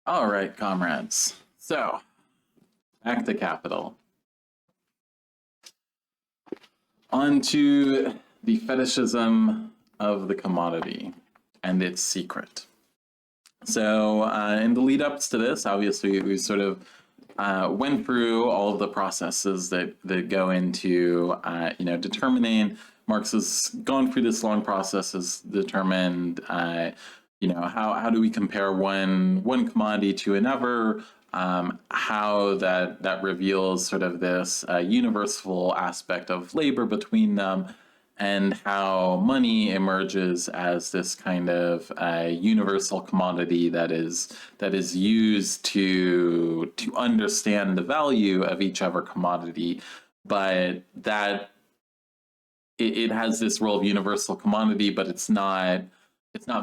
All right, comrades. So, back to capital. On to the fetishism of the commodity and its secret. So, in the lead ups to this, obviously, we sort of went through all of the processes that go into, determining. Marx has gone through this long process, has determined, how do we compare one commodity to another, how that reveals sort of this universal aspect of labor between them, and how money emerges as this kind of universal commodity that is used to understand the value of each other commodity, but that it has this role of universal commodity, but it's not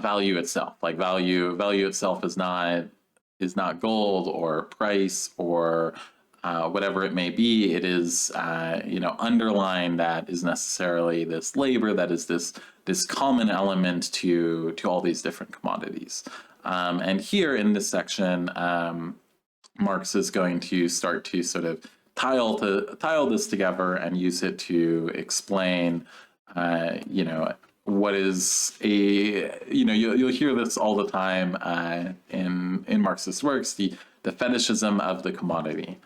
value itself. Like value itself is not gold or price or whatever it may be. It is underlying that is necessarily this labor, that is this common element to all these different commodities. And here in this section, Marx is going to start to sort of tile this together and use it to explain, what is you'll hear this all the time in Marxist works, the fetishism of the commodity.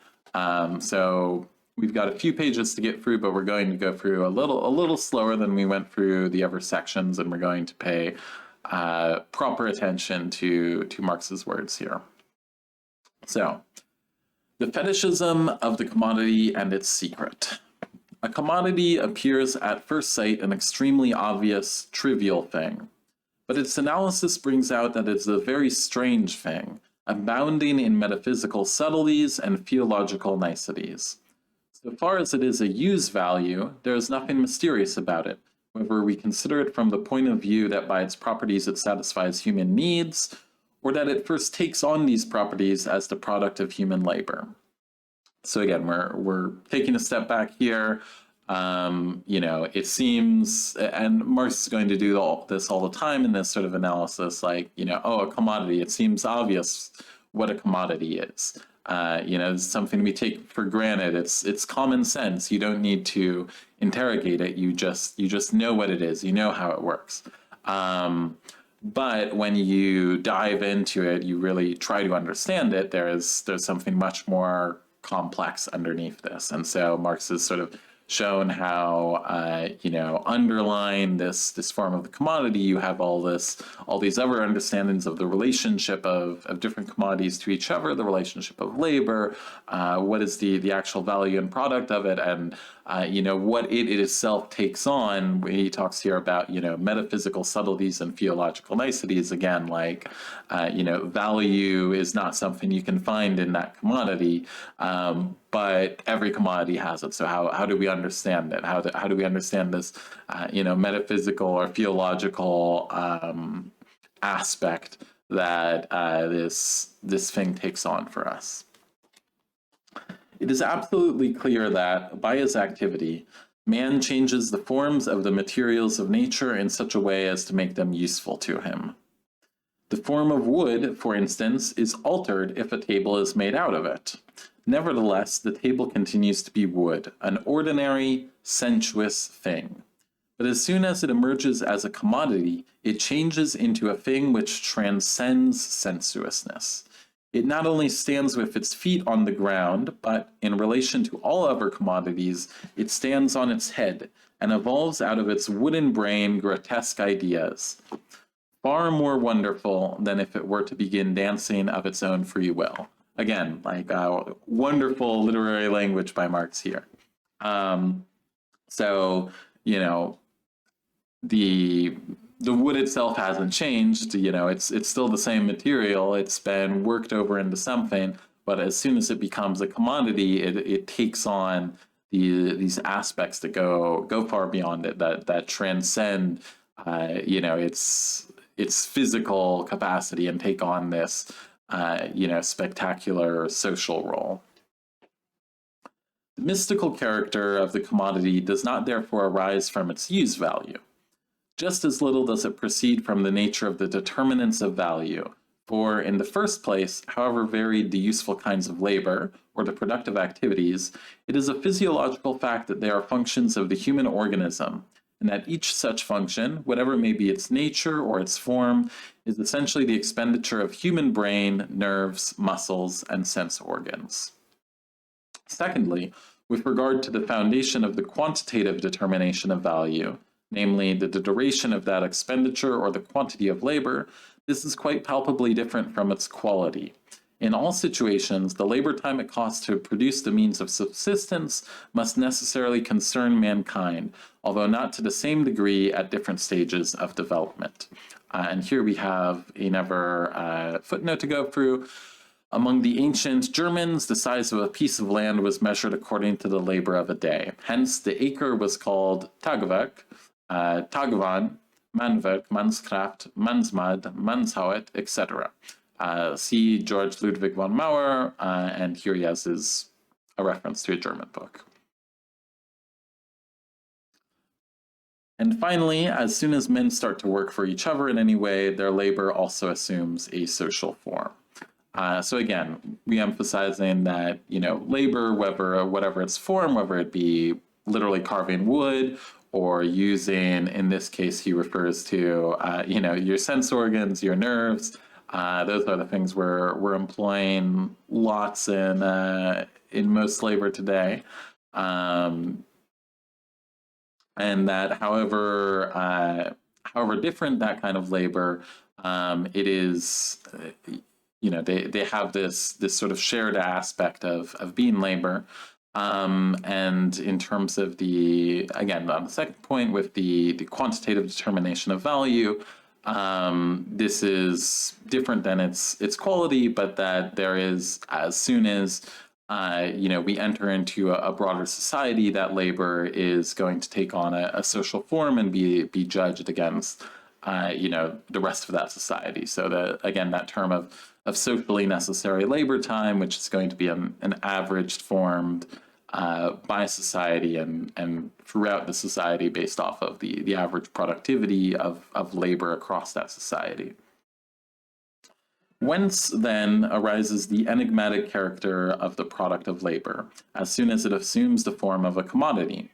So we've got a few pages to get through, but we're going to go through a little slower than we went through the other sections, and we're going to pay proper attention to Marx's words here. So, the fetishism of the commodity and its secret. A commodity appears at first sight an extremely obvious, trivial thing, but its analysis brings out that it is a very strange thing, abounding in metaphysical subtleties and theological niceties. So far as it is a use value, there is nothing mysterious about it, whether we consider it from the point of view that by its properties it satisfies human needs, or that it first takes on these properties as the product of human labor. So again, we're taking a step back here. It seems, and Marx is going to do this all the time in this sort of analysis, like, a commodity, it seems obvious what a commodity is. It's something we take for granted. It's common sense. You don't need to interrogate it. You just know what it is. You know how it works. But when you dive into it, you really try to understand it. There's something much more complex underneath this. And so Marx has sort of shown how, underlying this form of the commodity, you have all these other understandings of the relationship of different commodities to each other, the relationship of labor, what is the actual value and product of it, and what it itself takes on. He talks here about, metaphysical subtleties and theological niceties. Again, like, value is not something you can find in that commodity, but every commodity has it. So how do we understand it? How do we understand this, metaphysical or theological aspect that this thing takes on for us? It is absolutely clear that, by his activity, man changes the forms of the materials of nature in such a way as to make them useful to him. The form of wood, for instance, is altered if a table is made out of it. Nevertheless, the table continues to be wood, an ordinary, sensuous thing. But as soon as it emerges as a commodity, it changes into a thing which transcends sensuousness. It not only stands with its feet on the ground, but, in relation to all other commodities, it stands on its head, and evolves out of its wooden brain grotesque ideas, far more wonderful than if it were to begin dancing of its own free will. Again, like wonderful literary language by Marx here. The wood itself hasn't changed. It's still the same material. It's been worked over into something, but as soon as it becomes a commodity, it takes on these aspects that go far beyond it, that transcend its physical capacity and take on this spectacular social role. The mystical character of the commodity does not therefore arise from its use value. Just as little does it proceed from the nature of the determinants of value, For in the first place, however varied the useful kinds of labor, or the productive activities, it is a physiological fact that they are functions of the human organism, and that each such function, whatever may be its nature or its form, is essentially the expenditure of human brain, nerves, muscles, and sense organs. Secondly, with regard to the foundation of the quantitative determination of value, namely the duration of that expenditure or the quantity of labor, this is quite palpably different from its quality. In all situations, the labor time it costs to produce the means of subsistence must necessarily concern mankind, although not to the same degree at different stages of development. And here we have another footnote to go through. Among the ancient Germans, the size of a piece of land was measured according to the labor of a day. Hence, the acre was called Tagewerk, Tagewan, Manwerk, Manskraft, Mansmad, Manshauet, etc. See George Ludwig von Mauer, and here he has a reference to a German book. And finally, as soon as men start to work for each other in any way, their labor also assumes a social form. So again, re-emphasizing that, labor, whatever its form, whether it be literally carving wood or using, in this case, he refers to, your sense organs, your nerves. Those are the things we're employing lots in most labor today. And that however different that kind of labor, it is, they have this sort of shared aspect of being labor. And in terms of again, on the second point with the quantitative determination of value, this is different than its quality, but that there is, as soon as we enter into a broader society, that labor is going to take on a social form and be judged against the rest of that society. So that term of socially necessary labor time, which is going to be an averaged formed by society and throughout the society based off of the average productivity of labor across that society. Whence, then, arises the enigmatic character of the product of labor, as soon as it assumes the form of a commodity.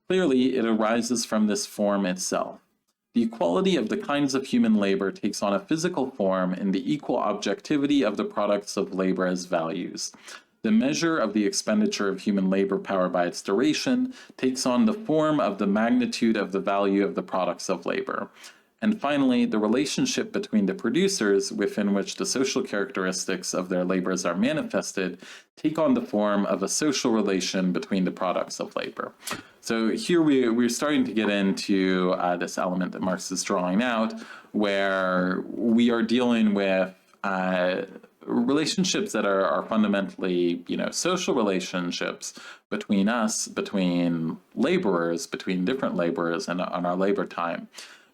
Clearly, it arises from this form itself. The equality of the kinds of human labor takes on a physical form in the equal objectivity of the products of labor as values. The measure of the expenditure of human labor power by its duration takes on the form of the magnitude of the value of the products of labor. And finally, the relationship between the producers, within which the social characteristics of their labors are manifested, take on the form of a social relation between the products of labor. So here we're starting to get into this element that Marx is drawing out, where we are dealing with relationships that are fundamentally, social relationships between us, between laborers, between different laborers and on our labor time.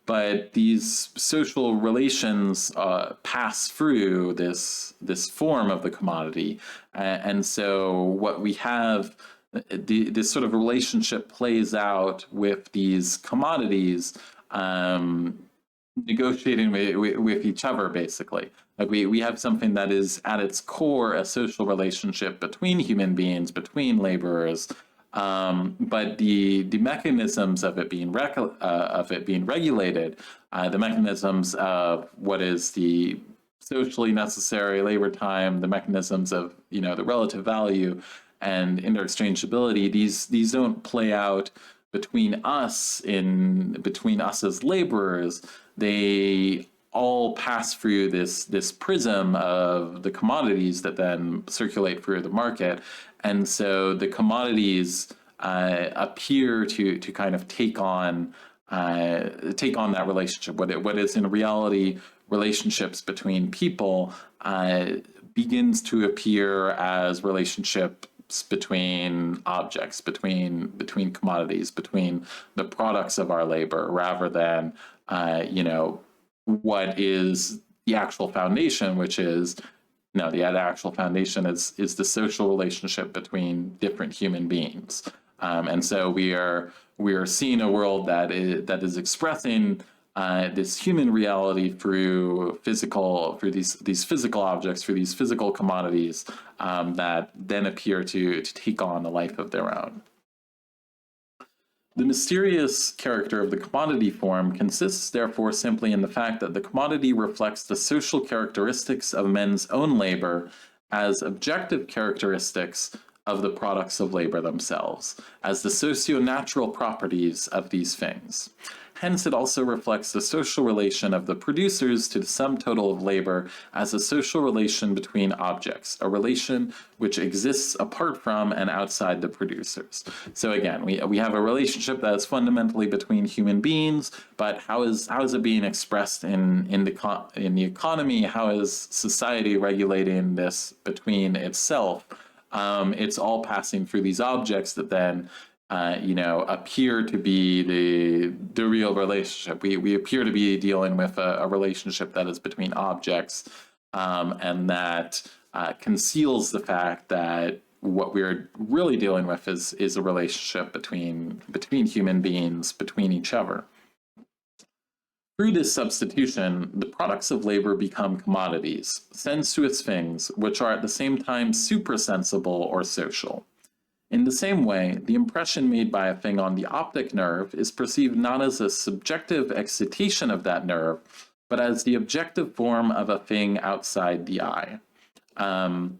But these social relations pass through this form of the commodity. And so what we have, this sort of relationship plays out with these commodities negotiating with each other, basically. Like we have something that is at its core a social relationship between human beings, between laborers, but the mechanisms of it being regulated, the mechanisms of what is the socially necessary labor time, the mechanisms of the relative value and interchangeability, these don't play out between us as laborers. They all pass through this prism of the commodities that then circulate through the market. And so the commodities appear to kind of take on that relationship. What is in reality relationships between people begins to appear as relationships between objects, between commodities, between the products of our labor, rather than what is the actual foundation, which is the actual foundation is the social relationship between different human beings. And so we are seeing a world that is expressing this human reality through these physical objects, through these physical commodities that then appear to take on a life of their own. The mysterious character of the commodity form consists therefore simply in the fact that the commodity reflects the social characteristics of men's own labor as objective characteristics of the products of labor themselves, as the socio-natural properties of these things. Hence, it also reflects the social relation of the producers to the sum total of labor as a social relation between objects, a relation which exists apart from and outside the producers. So again, we have a relationship that is fundamentally between human beings, but how is it being expressed in the economy? How is society regulating this between itself? It's all passing through these objects that then appear to be the real relationship. We appear to be dealing with a relationship that is between objects, and that conceals the fact that what we're really dealing with is a relationship between human beings, between each other. Through this substitution, the products of labor become commodities, sensuous things, which are at the same time suprasensible or social. In the same way, the impression made by a thing on the optic nerve is perceived not as a subjective excitation of that nerve, but as the objective form of a thing outside the eye. So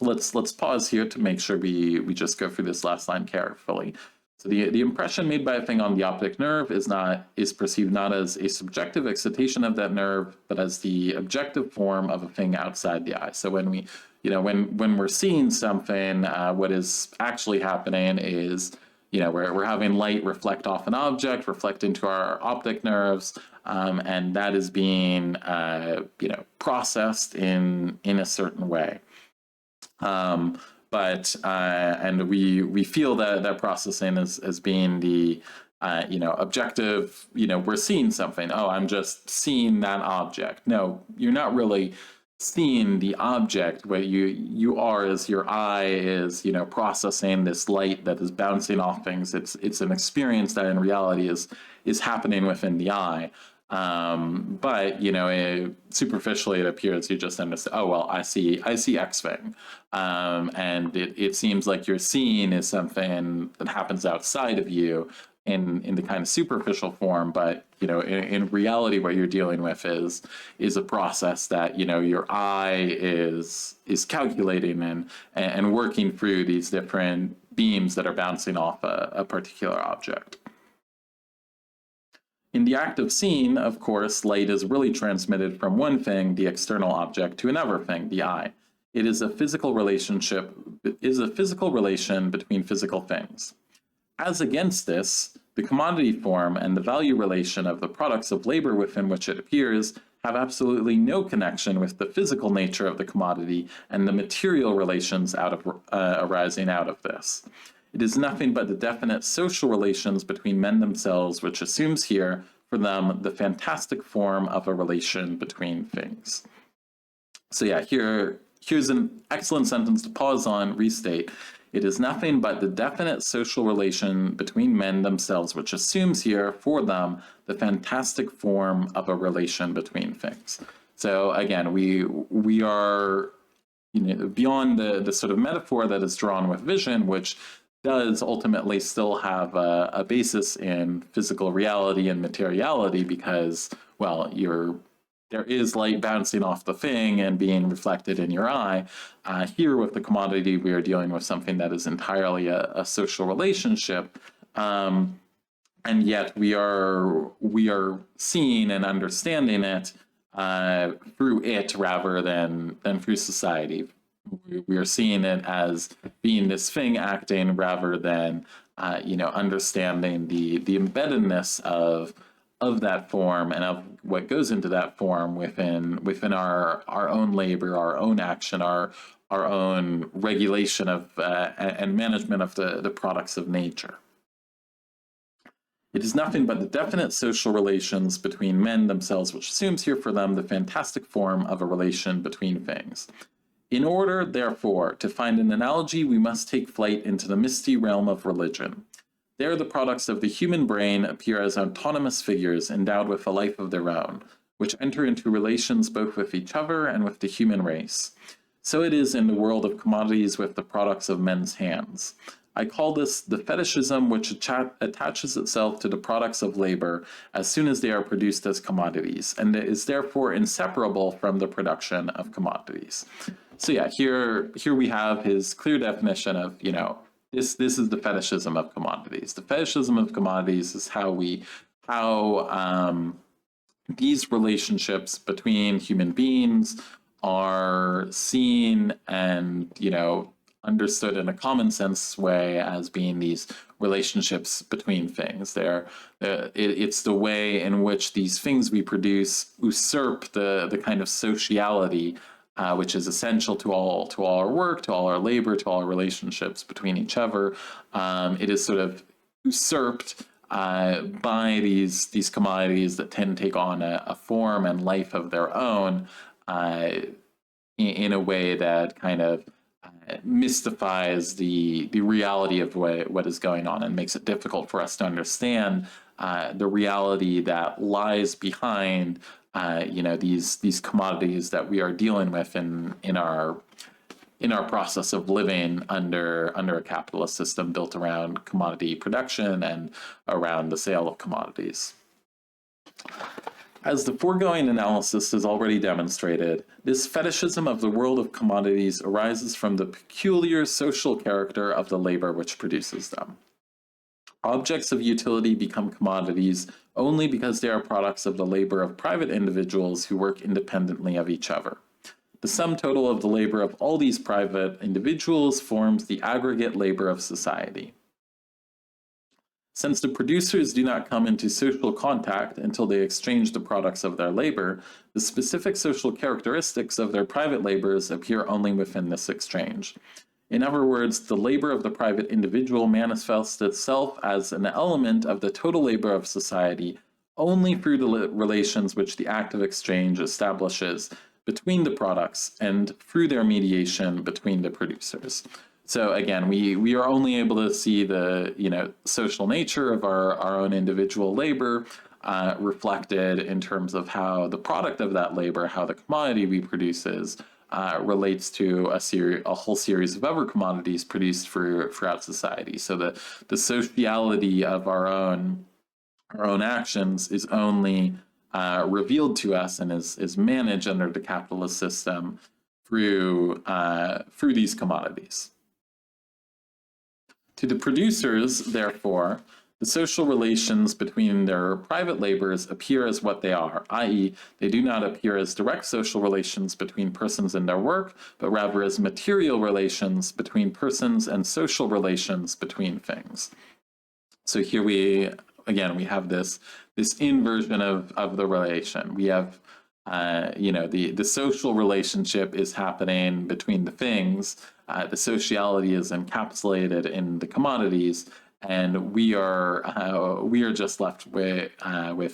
let's pause here to make sure we just go through this last line carefully. So the impression made by a thing on the optic nerve is perceived not as a subjective excitation of that nerve, but as the objective form of a thing outside the eye. So when we're seeing something, what is actually happening is, we're having light reflect off an object, reflect into our optic nerves, and that is being, processed in a certain way. And we feel that processing as being the, objective, we're seeing something. Oh, I'm just seeing that object. No, you're not really seeing the object. What you are is your eye is, processing this light that is bouncing off things. It's an experience that in reality is happening within the eye. But superficially it appears you just understand, oh, well, I see X thing. And it seems like you're seeing is something that happens outside of you in the kind of superficial form, but in reality what you're dealing with is a process that your eye is calculating and working through these different beams that are bouncing off a particular object. In the act of seeing, of course, light is really transmitted from one thing, the external object, to another thing, the eye. It is a physical relation between physical things. As against this, the commodity form and the value relation of the products of labor within which it appears have absolutely no connection with the physical nature of the commodity and the material relations arising out of this. It is nothing but the definite social relations between men themselves, which assumes here, for them, the fantastic form of a relation between things. So yeah, here's an excellent sentence to pause on, restate. It is nothing but the definite social relation between men themselves, which assumes here, for them, the fantastic form of a relation between things. So again, we are beyond the sort of metaphor that is drawn with vision, which does ultimately still have a basis in physical reality and materiality because, well, there is light bouncing off the thing and being reflected in your eye. Here with the commodity, we are dealing with something that is entirely a social relationship, and yet we are seeing and understanding it through it rather than through society. We are seeing it as being this thing acting rather than, understanding the embeddedness of that form and of what goes into that form within our own labor, our own action, our own regulation of and management of the products of nature. It is nothing but the definite social relations between men themselves, which assumes here for them the fantastic form of a relation between things. In order, therefore, to find an analogy, we must take flight into the misty realm of religion. There, the products of the human brain appear as autonomous figures endowed with a life of their own, which enter into relations both with each other and with the human race. So it is in the world of commodities with the products of men's hands. I call this the fetishism which attaches itself to the products of labor as soon as they are produced as commodities, and is therefore inseparable from the production of commodities. So yeah, here we have his clear definition of, this is the fetishism of commodities. The fetishism of commodities is how these relationships between human beings are seen and, understood in a common sense way as being these relationships between things. It's the way in which these things we produce usurp the kind of sociality which is essential to all our work, to all our labor, to all our relationships between each other. It is sort of usurped by these commodities that tend to take on a form and life of their own in a way that kind of mystifies the reality of what is going on and makes it difficult for us to understand the reality that lies behind these commodities that we are dealing with in our process of living under a capitalist system built around commodity production and around the sale of commodities. As the foregoing analysis has already demonstrated, this fetishism of the world of commodities arises from the peculiar social character of the labor which produces them. Objects of utility become commodities only because they are products of the labor of private individuals who work independently of each other. The sum total of the labor of all these private individuals forms the aggregate labor of society. Since the producers do not come into social contact until they exchange the products of their labor, the specific social characteristics of their private labors appear only within this exchange. In other words, the labor of the private individual manifests itself as an element of the total labor of society only through the relations which the act of exchange establishes between the products and through their mediation between the producers. So again, we are only able to see the social nature of our own individual labor reflected in terms of how the product of that labor, how the commodity we produce relates to a whole series of other commodities produced throughout society. So the sociality of our own actions is only revealed to us and is managed under the capitalist system through these commodities. To the producers, therefore, the social relations between their private labors appear as what they are, i.e., they do not appear as direct social relations between persons and their work, but rather as material relations between persons and social relations between things. So here we have this inversion of the relation. We have the social relationship is happening between the things. The sociality is encapsulated in the commodities, and we are just left with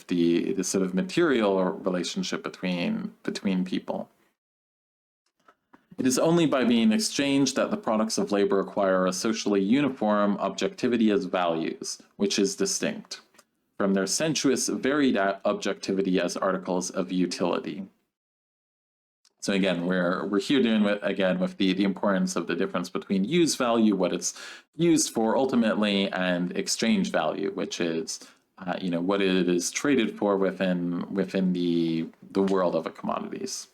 the sort of material relationship between people. It is only by being exchanged that the products of labor acquire a socially uniform objectivity as values, which is distinct from their sensuous, varied objectivity as articles of utility. So again, we're here dealing with the importance of the difference between use value, what it's used for ultimately, and exchange value, which is what it is traded for within the world of commodities.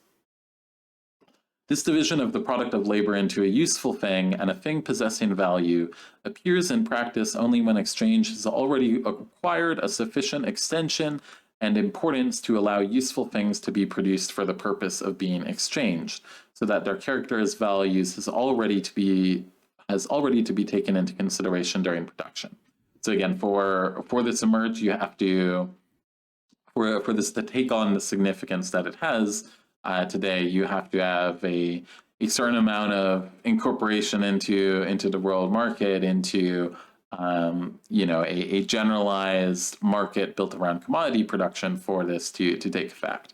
This division of the product of labor into a useful thing and a thing possessing value appears in practice only when exchange has already acquired a sufficient extension and importance to allow useful things to be produced for the purpose of being exchanged, so that their character as values has already to be taken into consideration during production. So again, for this to emerge, you have to, for this to take on the significance that it has today, you have to have a certain amount of incorporation into the world market, into a generalized market built around commodity production for this to take effect.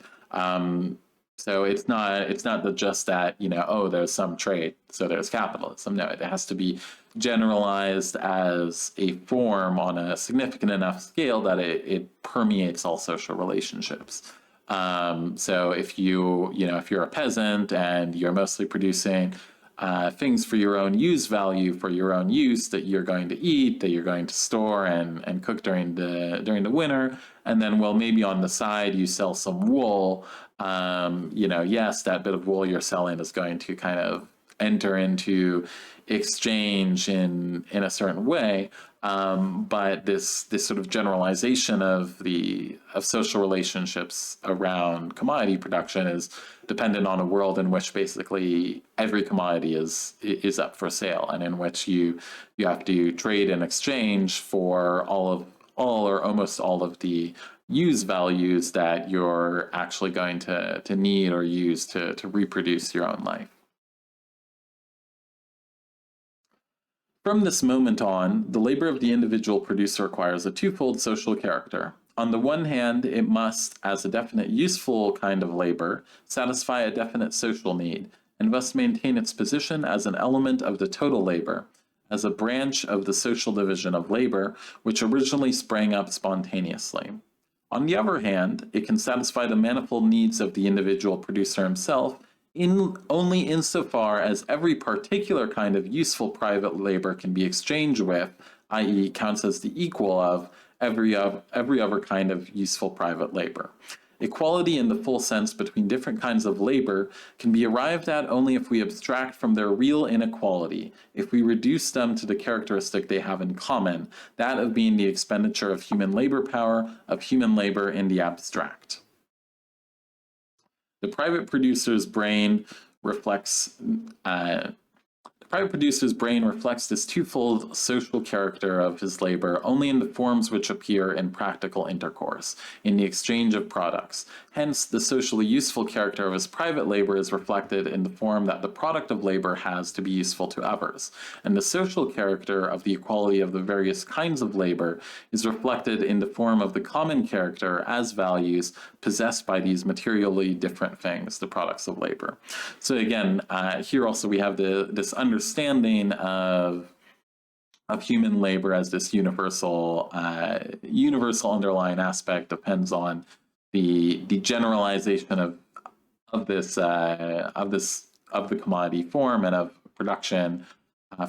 So it's not just that, oh, there's some trade, so there's capitalism. No, it has to be generalized as a form on a significant enough scale that it permeates all social relationships. So if you're a peasant and you're mostly producing things for your own use value, for your own use that you're going to eat, that you're going to store and cook during the winter, and then, well, maybe on the side you sell some wool. Yes, that bit of wool you're selling is going to kind of enter into exchange in a certain way. But this sort of generalization of social relationships around commodity production is dependent on a world in which basically every commodity is up for sale, and in which you have to trade and exchange for all or almost all of the use values that you're actually going to need or use to reproduce your own life. From this moment on, the labor of the individual producer acquires a twofold social character. On the one hand, it must, as a definite useful kind of labor, satisfy a definite social need, and thus maintain its position as an element of the total labor, as a branch of the social division of labor, which originally sprang up spontaneously. On the other hand, it can satisfy the manifold needs of the individual producer himself only insofar as every particular kind of useful private labor can be exchanged with, i.e. counts as the equal of every other kind of useful private labor. Equality in the full sense between different kinds of labor can be arrived at only if we abstract from their real inequality, if we reduce them to the characteristic they have in common, that of being the expenditure of human labor power, of human labor in the abstract. The private producer's brain reflects this twofold social character of his labor only in the forms which appear in practical intercourse, in the exchange of products. Hence, the socially useful character of his private labor is reflected in the form that the product of labor has to be useful to others, and the social character of the equality of the various kinds of labor is reflected in the form of the common character as values possessed by these materially different things, the products of labor. So again, here also we have this understanding of human labor as this universal underlying aspect depends on the generalization of the commodity form and of production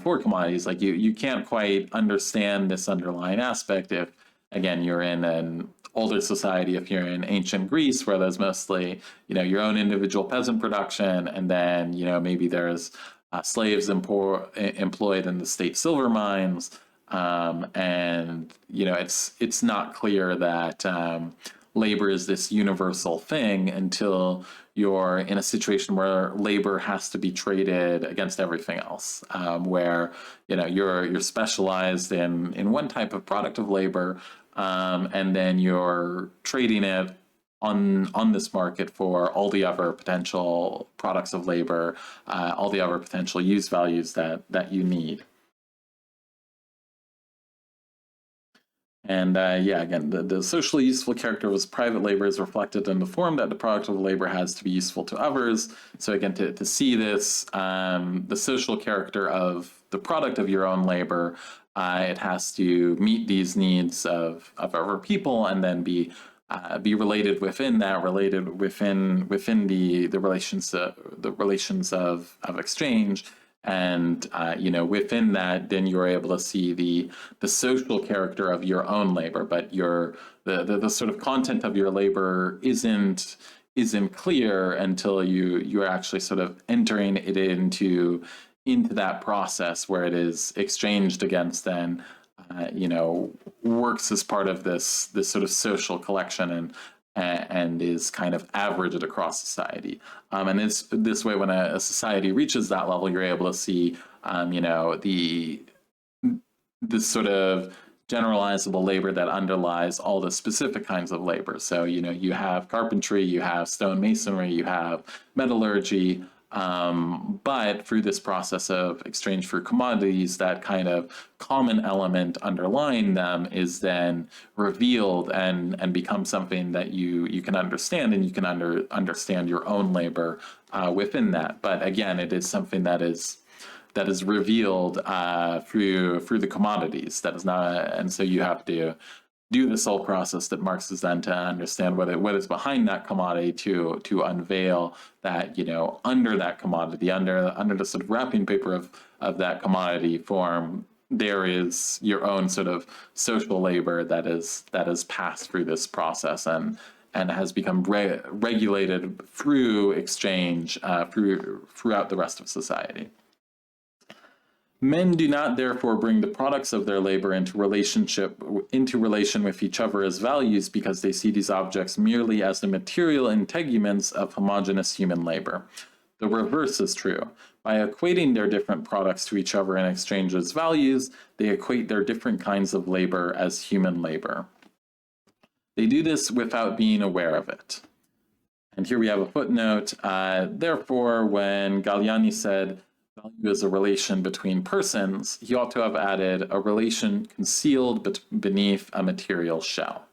for commodities. Like you can't quite understand this underlying aspect if, again, you're in an older society, if you're in ancient Greece, where there's mostly, your own individual peasant production, and then, maybe there's slaves employed in the state silver mines, and it's not clear that labor is this universal thing until you're in a situation where labor has to be traded against everything else, where you're specialized in one type of product of labor, and then you're trading it on this market for all the other potential products of labor, all the other potential use values that you need. And again, the socially useful character of his private labor is reflected in the form that the product of labor has to be useful to others. So again, to see this, the social character of the product of your own labor, it has to meet these needs of other people, and then be related within that, within the relations of exchange. And within that, then you're able to see the social character of your own labor, but the sort of content of your labor isn't clear until you're actually sort of entering it into that process where it is exchanged against, then works as part of this sort of social collection, and is kind of averaged across society. And this way, when a society reaches that level, you're able to see, this sort of generalizable labor that underlies all the specific kinds of labor. So, you have carpentry, you have stonemasonry, you have metallurgy, But through this process of exchange for commodities, that kind of common element underlying them is then revealed and becomes something that you can understand, and you can understand your own labor within that. But again, it is something that is revealed through the commodities. That is not, and so you have to do this whole process that Marx is then to understand what is behind that commodity to unveil that, under that commodity, under the sort of wrapping paper of that commodity form, there is your own sort of social labor that is passed through this process and has become regulated through exchange throughout the rest of society. Men do not therefore bring the products of their labor into relation with each other as values because they see these objects merely as the material integuments of homogeneous human labor. The reverse is true. By equating their different products to each other in exchange as values, they equate their different kinds of labor as human labor. They do this without being aware of it. And here we have a footnote. Therefore, when Galliani said, value is a relation between persons, he ought to have added a relation concealed beneath a material shell.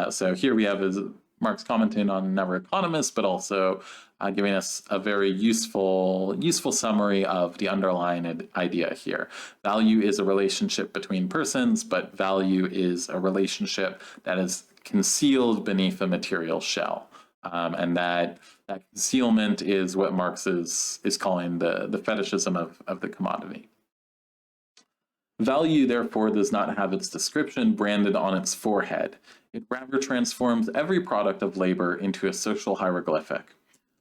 So here we have Marx commenting on Never Economist, but also giving us a very useful summary of the underlying idea here. Value is a relationship between persons, but value is a relationship that is concealed beneath a material shell. And that concealment is what Marx is calling the fetishism of the commodity. Value, therefore, does not have its description branded on its forehead. It rather transforms every product of labor into a social hieroglyphic.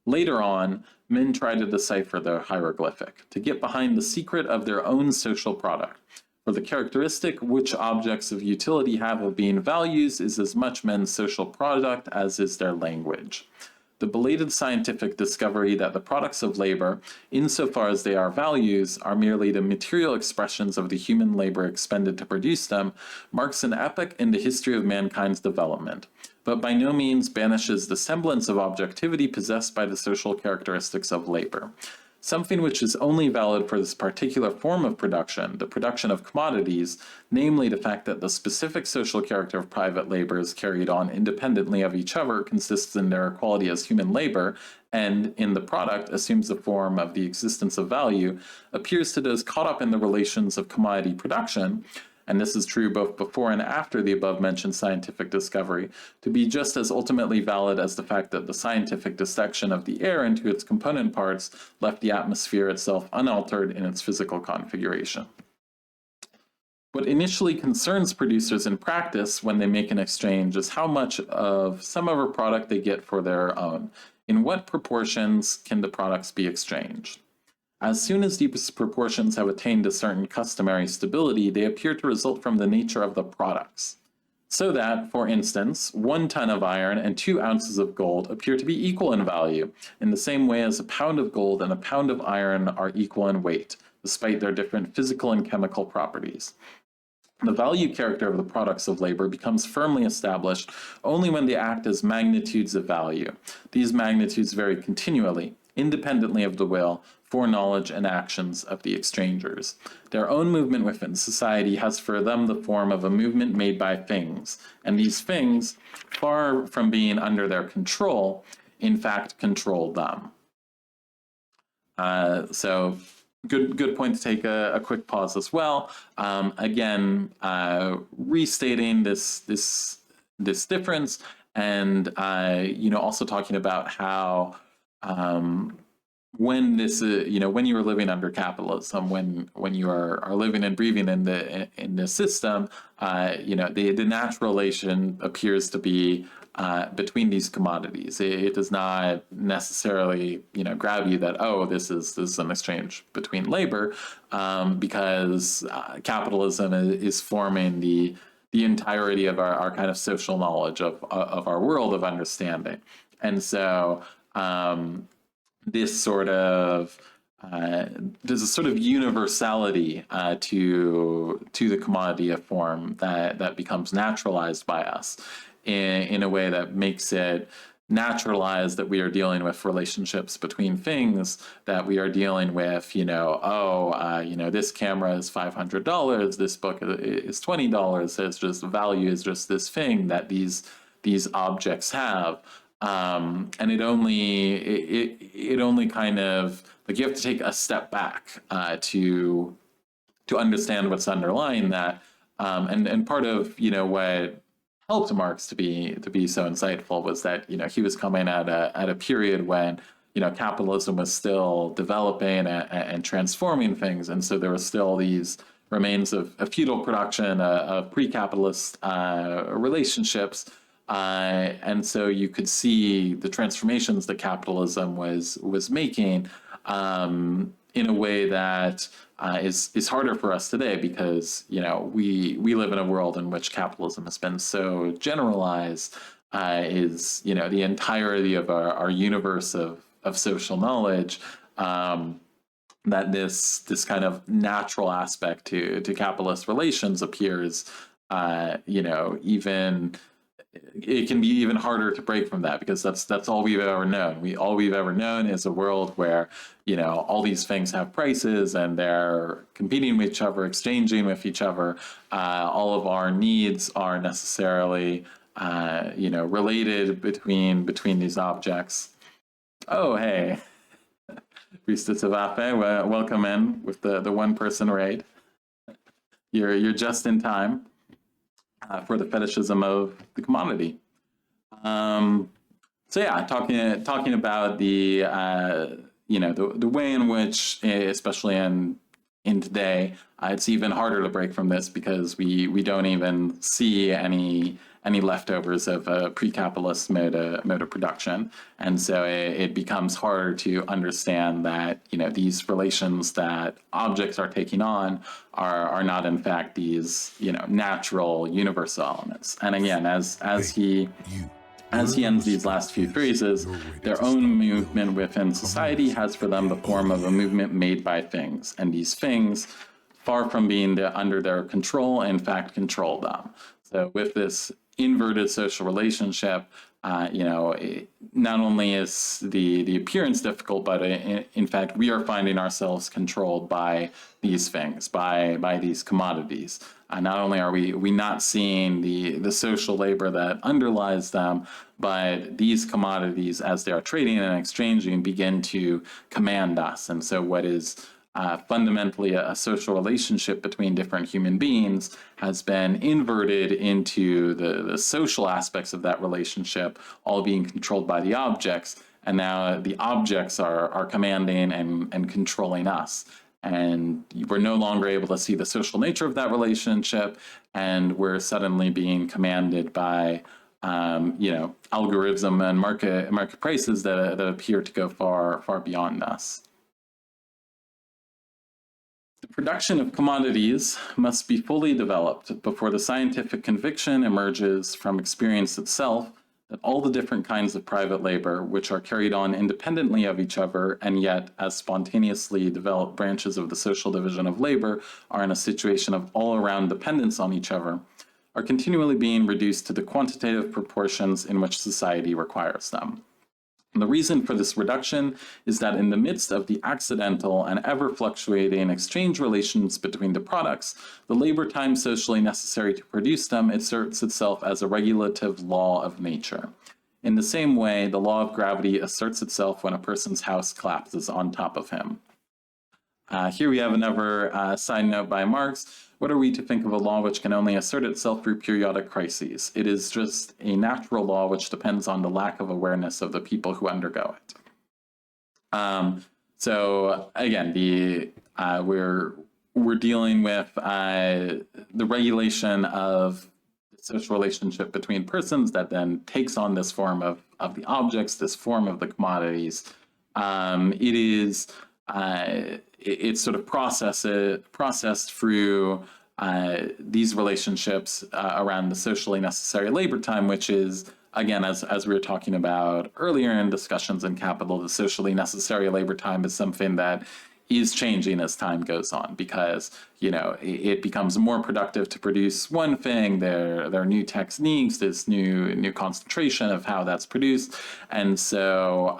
Later on, men try to decipher the hieroglyphic, to get behind the secret of their own social product. For the characteristic which objects of utility have of being values is as much men's social product as is their language. The belated scientific discovery that the products of labor, insofar as they are values, are merely the material expressions of the human labor expended to produce them, marks an epoch in the history of mankind's development, but by no means banishes the semblance of objectivity possessed by the social characteristics of labor. Something which is only valid for this particular form of production, the production of commodities, namely the fact that the specific social character of private labor is carried on independently of each other, consists in their equality as human labor, and in the product assumes the form of the existence of value, appears to those caught up in the relations of commodity production, and this is true both before and after the above-mentioned scientific discovery, to be just as ultimately valid as the fact that the scientific dissection of the air into its component parts left the atmosphere itself unaltered in its physical configuration. What initially concerns producers in practice when they make an exchange is how much of some other product they get for their own. In what proportions can the products be exchanged? As soon as these proportions have attained a certain customary stability, they appear to result from the nature of the products. So that, for instance, 1 ton of iron and 2 ounces of gold appear to be equal in value, in the same way as a pound of gold and a pound of iron are equal in weight, despite their different physical and chemical properties. The value character of the products of labor becomes firmly established only when they act as magnitudes of value. These magnitudes vary continually, independently of the will, foreknowledge, and actions of the exchangers. Their own movement within society has for them the form of a movement made by things, and these things, far from being under their control, in fact control them. So good point to take a quick pause as well. Again, restating this difference, and also talking about how when this when you are living under capitalism, when you are living and breathing in the system, the natural relation appears to be between these commodities. It does not necessarily grab you that, oh, this is an exchange between labor, because capitalism is forming the entirety of our kind of social knowledge of our world of understanding. And so there's a sort of universality to the commodity of form that becomes naturalized by us in a way that makes it naturalize that we are dealing with relationships between things, that we are dealing with, this camera is $500, this book is $20. It's just value is just this thing that these objects have. And it only kind of, like, you have to take a step back to understand what's underlying that. And part of, what helped Marx to be so insightful was that, he was coming at a period when, capitalism was still developing and transforming things. And so there was still these remains of feudal production, of pre-capitalist relationships. And so you could see the transformations that capitalism was making in a way that is harder for us today, because we live in a world in which capitalism has been so generalized, is the entirety of our universe of social knowledge, that this kind of natural aspect to capitalist relations appears even. It can be even harder to break from that, because that's all we've ever known. All we've ever known is a world where, all these things have prices and they're competing with each other, exchanging with each other. All of our needs are necessarily, related between these objects. Oh, hey, Rista Tavafe, welcome in with the one person raid. You're just in time. For the fetishism of the commodity. So yeah, talking about the the way in which, especially in today, it's even harder to break from this, because we don't even see any leftovers of a pre-capitalist mode of production, and so it becomes harder to understand that these relations that objects are taking on are not in fact these natural universal elements. And again, as he ends these last few phrases, their own movement within society has for them the form of a movement made by things, and these things, far from being under their control, in fact control them. So with this inverted social relationship, not only is the appearance difficult, but in fact we are finding ourselves controlled by these things, by these commodities. Not only are we not seeing the social labor that underlies them, but these commodities, as they are trading and exchanging, begin to command us. And so what is fundamentally a social relationship between different human beings has been inverted into the social aspects of that relationship, all being controlled by the objects. And now the objects are commanding and controlling us. And we're no longer able to see the social nature of that relationship, and we're suddenly being commanded by algorithm and market prices that appear to go far beyond us. The production of commodities must be fully developed before the scientific conviction emerges from experience itself that all the different kinds of private labor, which are carried on independently of each other and yet as spontaneously developed branches of the social division of labor, are in a situation of all-around dependence on each other, are continually being reduced to the quantitative proportions in which society requires them. And the reason for this reduction is that in the midst of the accidental and ever-fluctuating exchange relations between the products, the labor time socially necessary to produce them asserts itself as a regulative law of nature. In the same way, the law of gravity asserts itself when a person's house collapses on top of him. Here we have another side note by Marx. What are we to think of a law which can only assert itself through periodic crises? It is just a natural law which depends on the lack of awareness of the people who undergo it. So again, we're dealing with the regulation of the social relationship between persons that then takes on this form of the objects, this form of the commodities. It's sort of processed through these relationships around the socially necessary labor time, which is, again, as we were talking about earlier in discussions in Capital, the socially necessary labor time is something that is changing as time goes on, because it becomes more productive to produce one thing. There are new techniques, there's new concentration of how that's produced, and so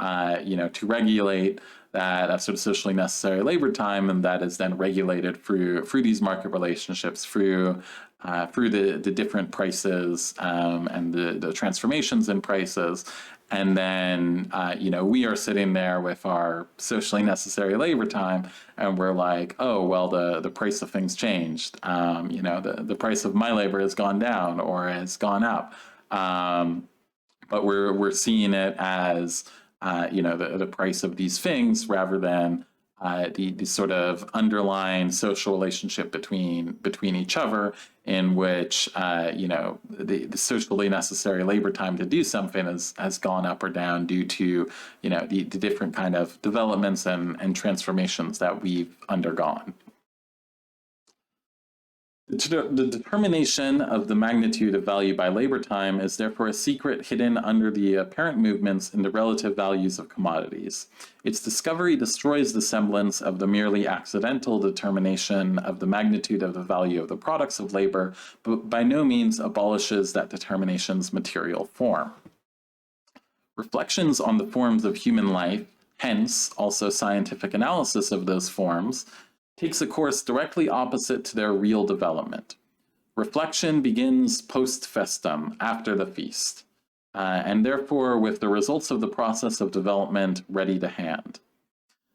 to regulate that sort of socially necessary labor time, and that is then regulated through these market relationships, through the different prices and the transformations in prices. And then, we are sitting there with our socially necessary labor time, and we're like, oh, well, the price of things changed. The price of my labor has gone down or has gone up. But we're seeing it as, the price of these things, rather than the sort of underlying social relationship between each other, in which the socially necessary labor time to do something has gone up or down due to the different kind of developments and transformations that we've undergone. The determination of the magnitude of value by labor time is therefore a secret hidden under the apparent movements in the relative values of commodities. Its discovery destroys the semblance of the merely accidental determination of the magnitude of the value of the products of labor, but by no means abolishes that determination's material form. Reflections on the forms of human life, hence also scientific analysis of those forms, takes a course directly opposite to their real development. Reflection begins post festum, after the feast, and therefore with the results of the process of development ready to hand.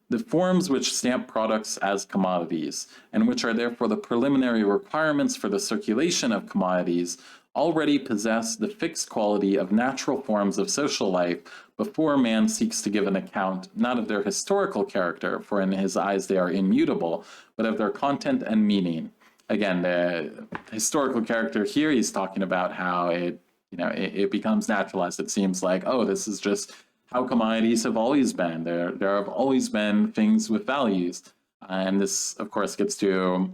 The forms which stamp products as commodities, and which are therefore the preliminary requirements for the circulation of commodities, already possess the fixed quality of natural forms of social life before man seeks to give an account not of their historical character, for in his eyes they are immutable, but of their content and meaning. Again, the historical character here, he's talking about how it becomes naturalized. It seems like, oh, this is just how commodities have always been. There have always been things with values. And this, of course, gets to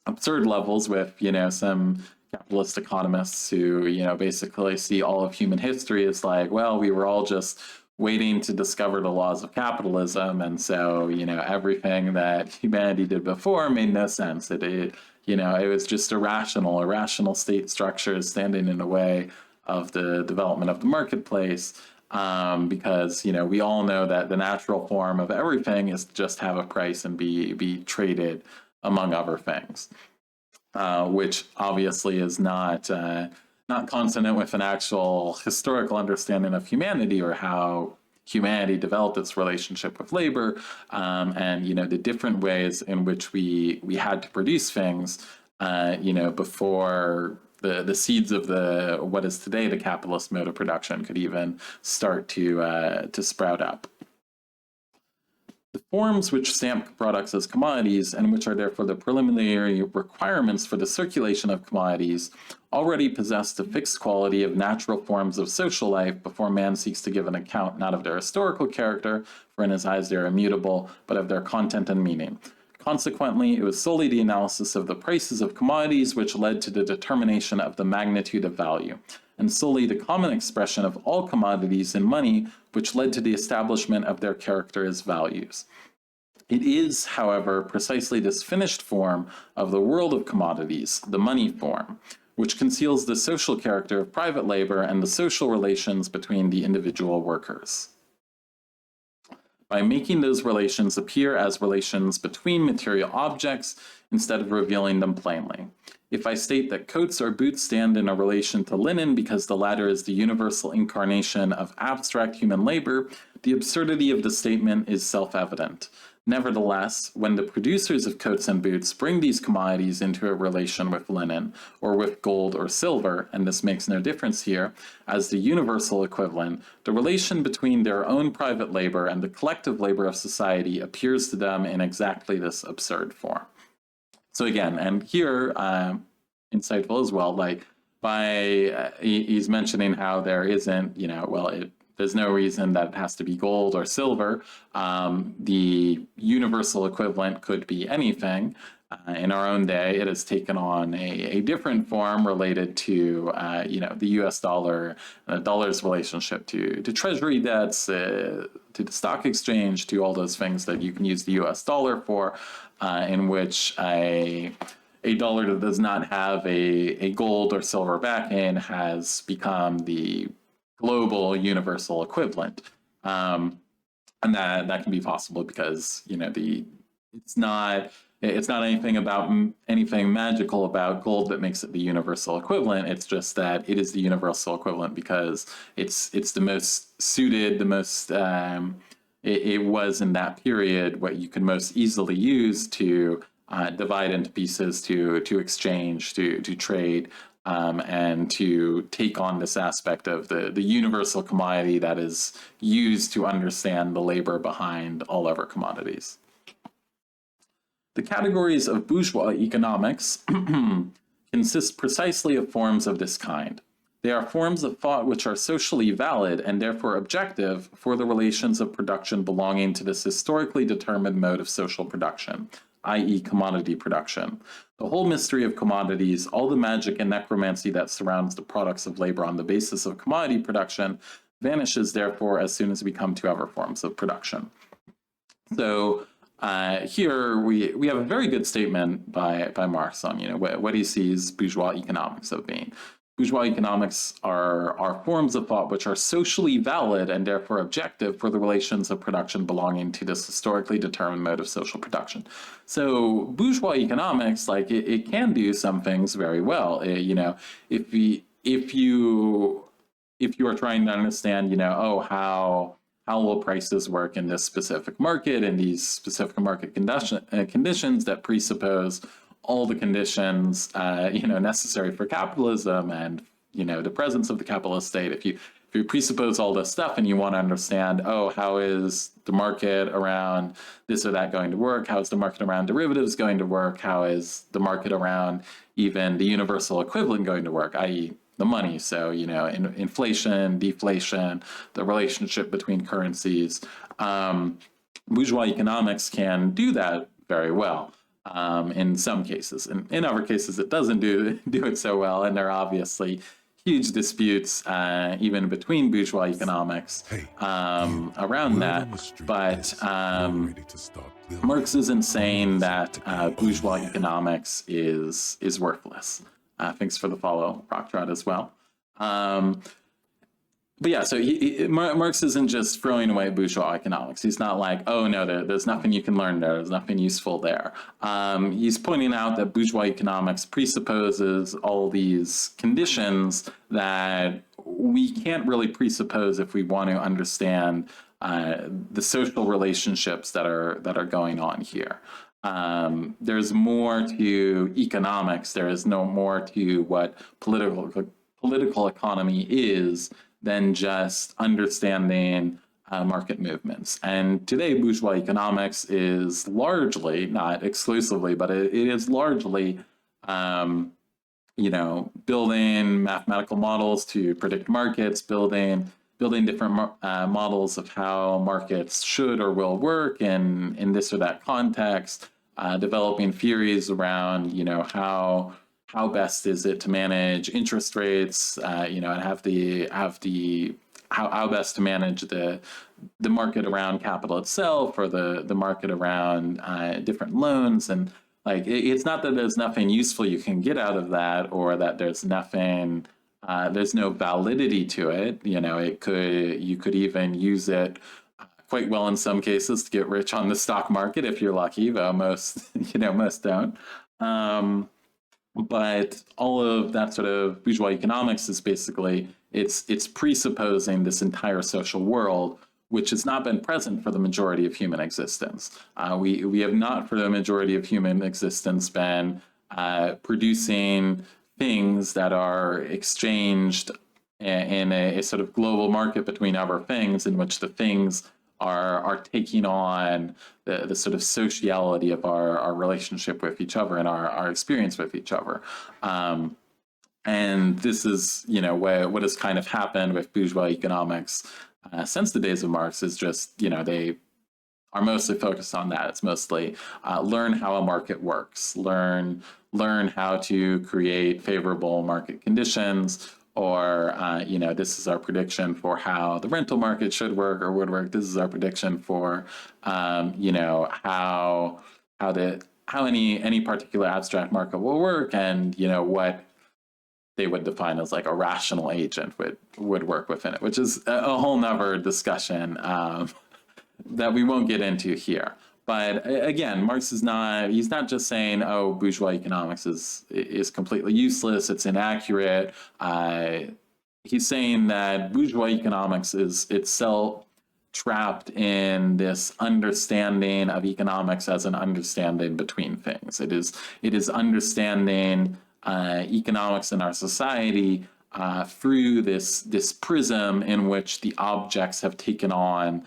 absurd levels with, some capitalist economists who, basically see all of human history as like, well, we were all just waiting to discover the laws of capitalism, and so, everything that humanity did before made no sense. It was just irrational state structures standing in the way of the development of the marketplace, because, we all know that the natural form of everything is to just have a price and be traded among other things. Which obviously is not consonant with an actual historical understanding of humanity, or how humanity developed its relationship with labor, and the different ways in which we had to produce things, before the seeds of what is today the capitalist mode of production could even start to sprout up. The forms which stamp products as commodities, and which are therefore the preliminary requirements for the circulation of commodities, already possess the fixed quality of natural forms of social life before man seeks to give an account not of their historical character, for in his eyes they are immutable, but of their content and meaning. Consequently, it was solely the analysis of the prices of commodities which led to the determination of the magnitude of value, and solely the common expression of all commodities in money which led to the establishment of their character as values. It is, however, precisely this finished form of the world of commodities, the money form, which conceals the social character of private labor and the social relations between the individual workers. By making those relations appear as relations between material objects instead of revealing them plainly. If I state that coats or boots stand in a relation to linen because the latter is the universal incarnation of abstract human labor, the absurdity of the statement is self-evident. Nevertheless, when the producers of coats and boots bring these commodities into a relation with linen, or with gold or silver, and this makes no difference here, as the universal equivalent, the relation between their own private labor and the collective labor of society appears to them in exactly this absurd form. So again, and here, insightful as well, he's mentioning how there isn't, there's no reason that it has to be gold or silver. The universal equivalent could be anything. In our own day, it has taken on a different form related to, the U.S. dollar, the dollar's relationship to treasury debts, to the stock exchange, to all those things that you can use the U.S. dollar for, in which a dollar that does not have a gold or silver backing has become the global universal equivalent. And that can be possible because, it's not anything magical about gold that makes it the universal equivalent. It's just that it is the universal equivalent because it's the most suited, the most it was in that period what you could most easily use to divide into pieces, to exchange, to trade, and to take on this aspect of the universal commodity that is used to understand the labor behind all other commodities. The categories of bourgeois economics consist precisely of forms of this kind. They are forms of thought which are socially valid and therefore objective for the relations of production belonging to this historically determined mode of social production, i.e. commodity production. The whole mystery of commodities, all the magic and necromancy that surrounds the products of labor on the basis of commodity production, vanishes therefore as soon as we come to other forms of production. So here we have a very good statement by Marx on what he sees bourgeois economics of being. Bourgeois economics are forms of thought which are socially valid and therefore objective for the relations of production belonging to this historically determined mode of social production. So bourgeois economics, it can do some things very well. If you are trying to understand, how will prices work in this specific market and these specific market conditions that presuppose all the conditions necessary for capitalism and the presence of the capitalist state. If you presuppose all this stuff and you want to understand, how is the market around this or that going to work? How is the market around derivatives going to work? How is the market around even the universal equivalent going to work, i.e. the money? So, inflation, deflation, the relationship between currencies. Bourgeois economics can do that very well. In some cases. In other cases, it doesn't do it so well, and there are obviously huge disputes even between bourgeois economics around that. But Marx isn't saying that bourgeois economics is worthless. Thanks for the follow, Rocktrot, as well. But yeah, so Marx isn't just throwing away bourgeois economics. He's not like, oh no, there's nothing you can learn there. There's nothing useful there. He's pointing out that bourgeois economics presupposes all these conditions that we can't really presuppose if we want to understand the social relationships that are going on here. There's more to economics. There is no more to what political economy is than just understanding market movements. And today, bourgeois economics is largely, not exclusively, but it is largely, building mathematical models to predict markets, building different models of how markets should or will work in this or that context, developing theories around, how best is it to manage interest rates, and how best to manage the market around capital itself, or the market around different loans. And it's not that there's nothing useful you can get out of that, or that there's no validity to it. You could even use it quite well in some cases to get rich on the stock market if you're lucky, though most don't. But all of that sort of bourgeois economics is basically, it's presupposing this entire social world, which has not been present for the majority of human existence. We have not, for the majority of human existence, been producing things that are exchanged in a sort of global market between other things, in which the things are taking on the sort of sociality of our relationship with each other and our experience with each other. And this is, what has kind of happened with bourgeois economics since the days of Marx, is just, are mostly focused on that. It's mostly learn how a market works, learn how to create favorable market conditions, or this is our prediction for how the rental market should work or would work. This is our prediction for how any particular abstract market will work, and what they would define as like a rational agent would work within it, which is a whole nother discussion that we won't get into here. But again, Marx he's not just saying, oh, bourgeois economics is completely useless, it's inaccurate. He's saying that bourgeois economics is itself trapped in this understanding of economics as an understanding between things. It is understanding economics in our society through this prism in which the objects have taken on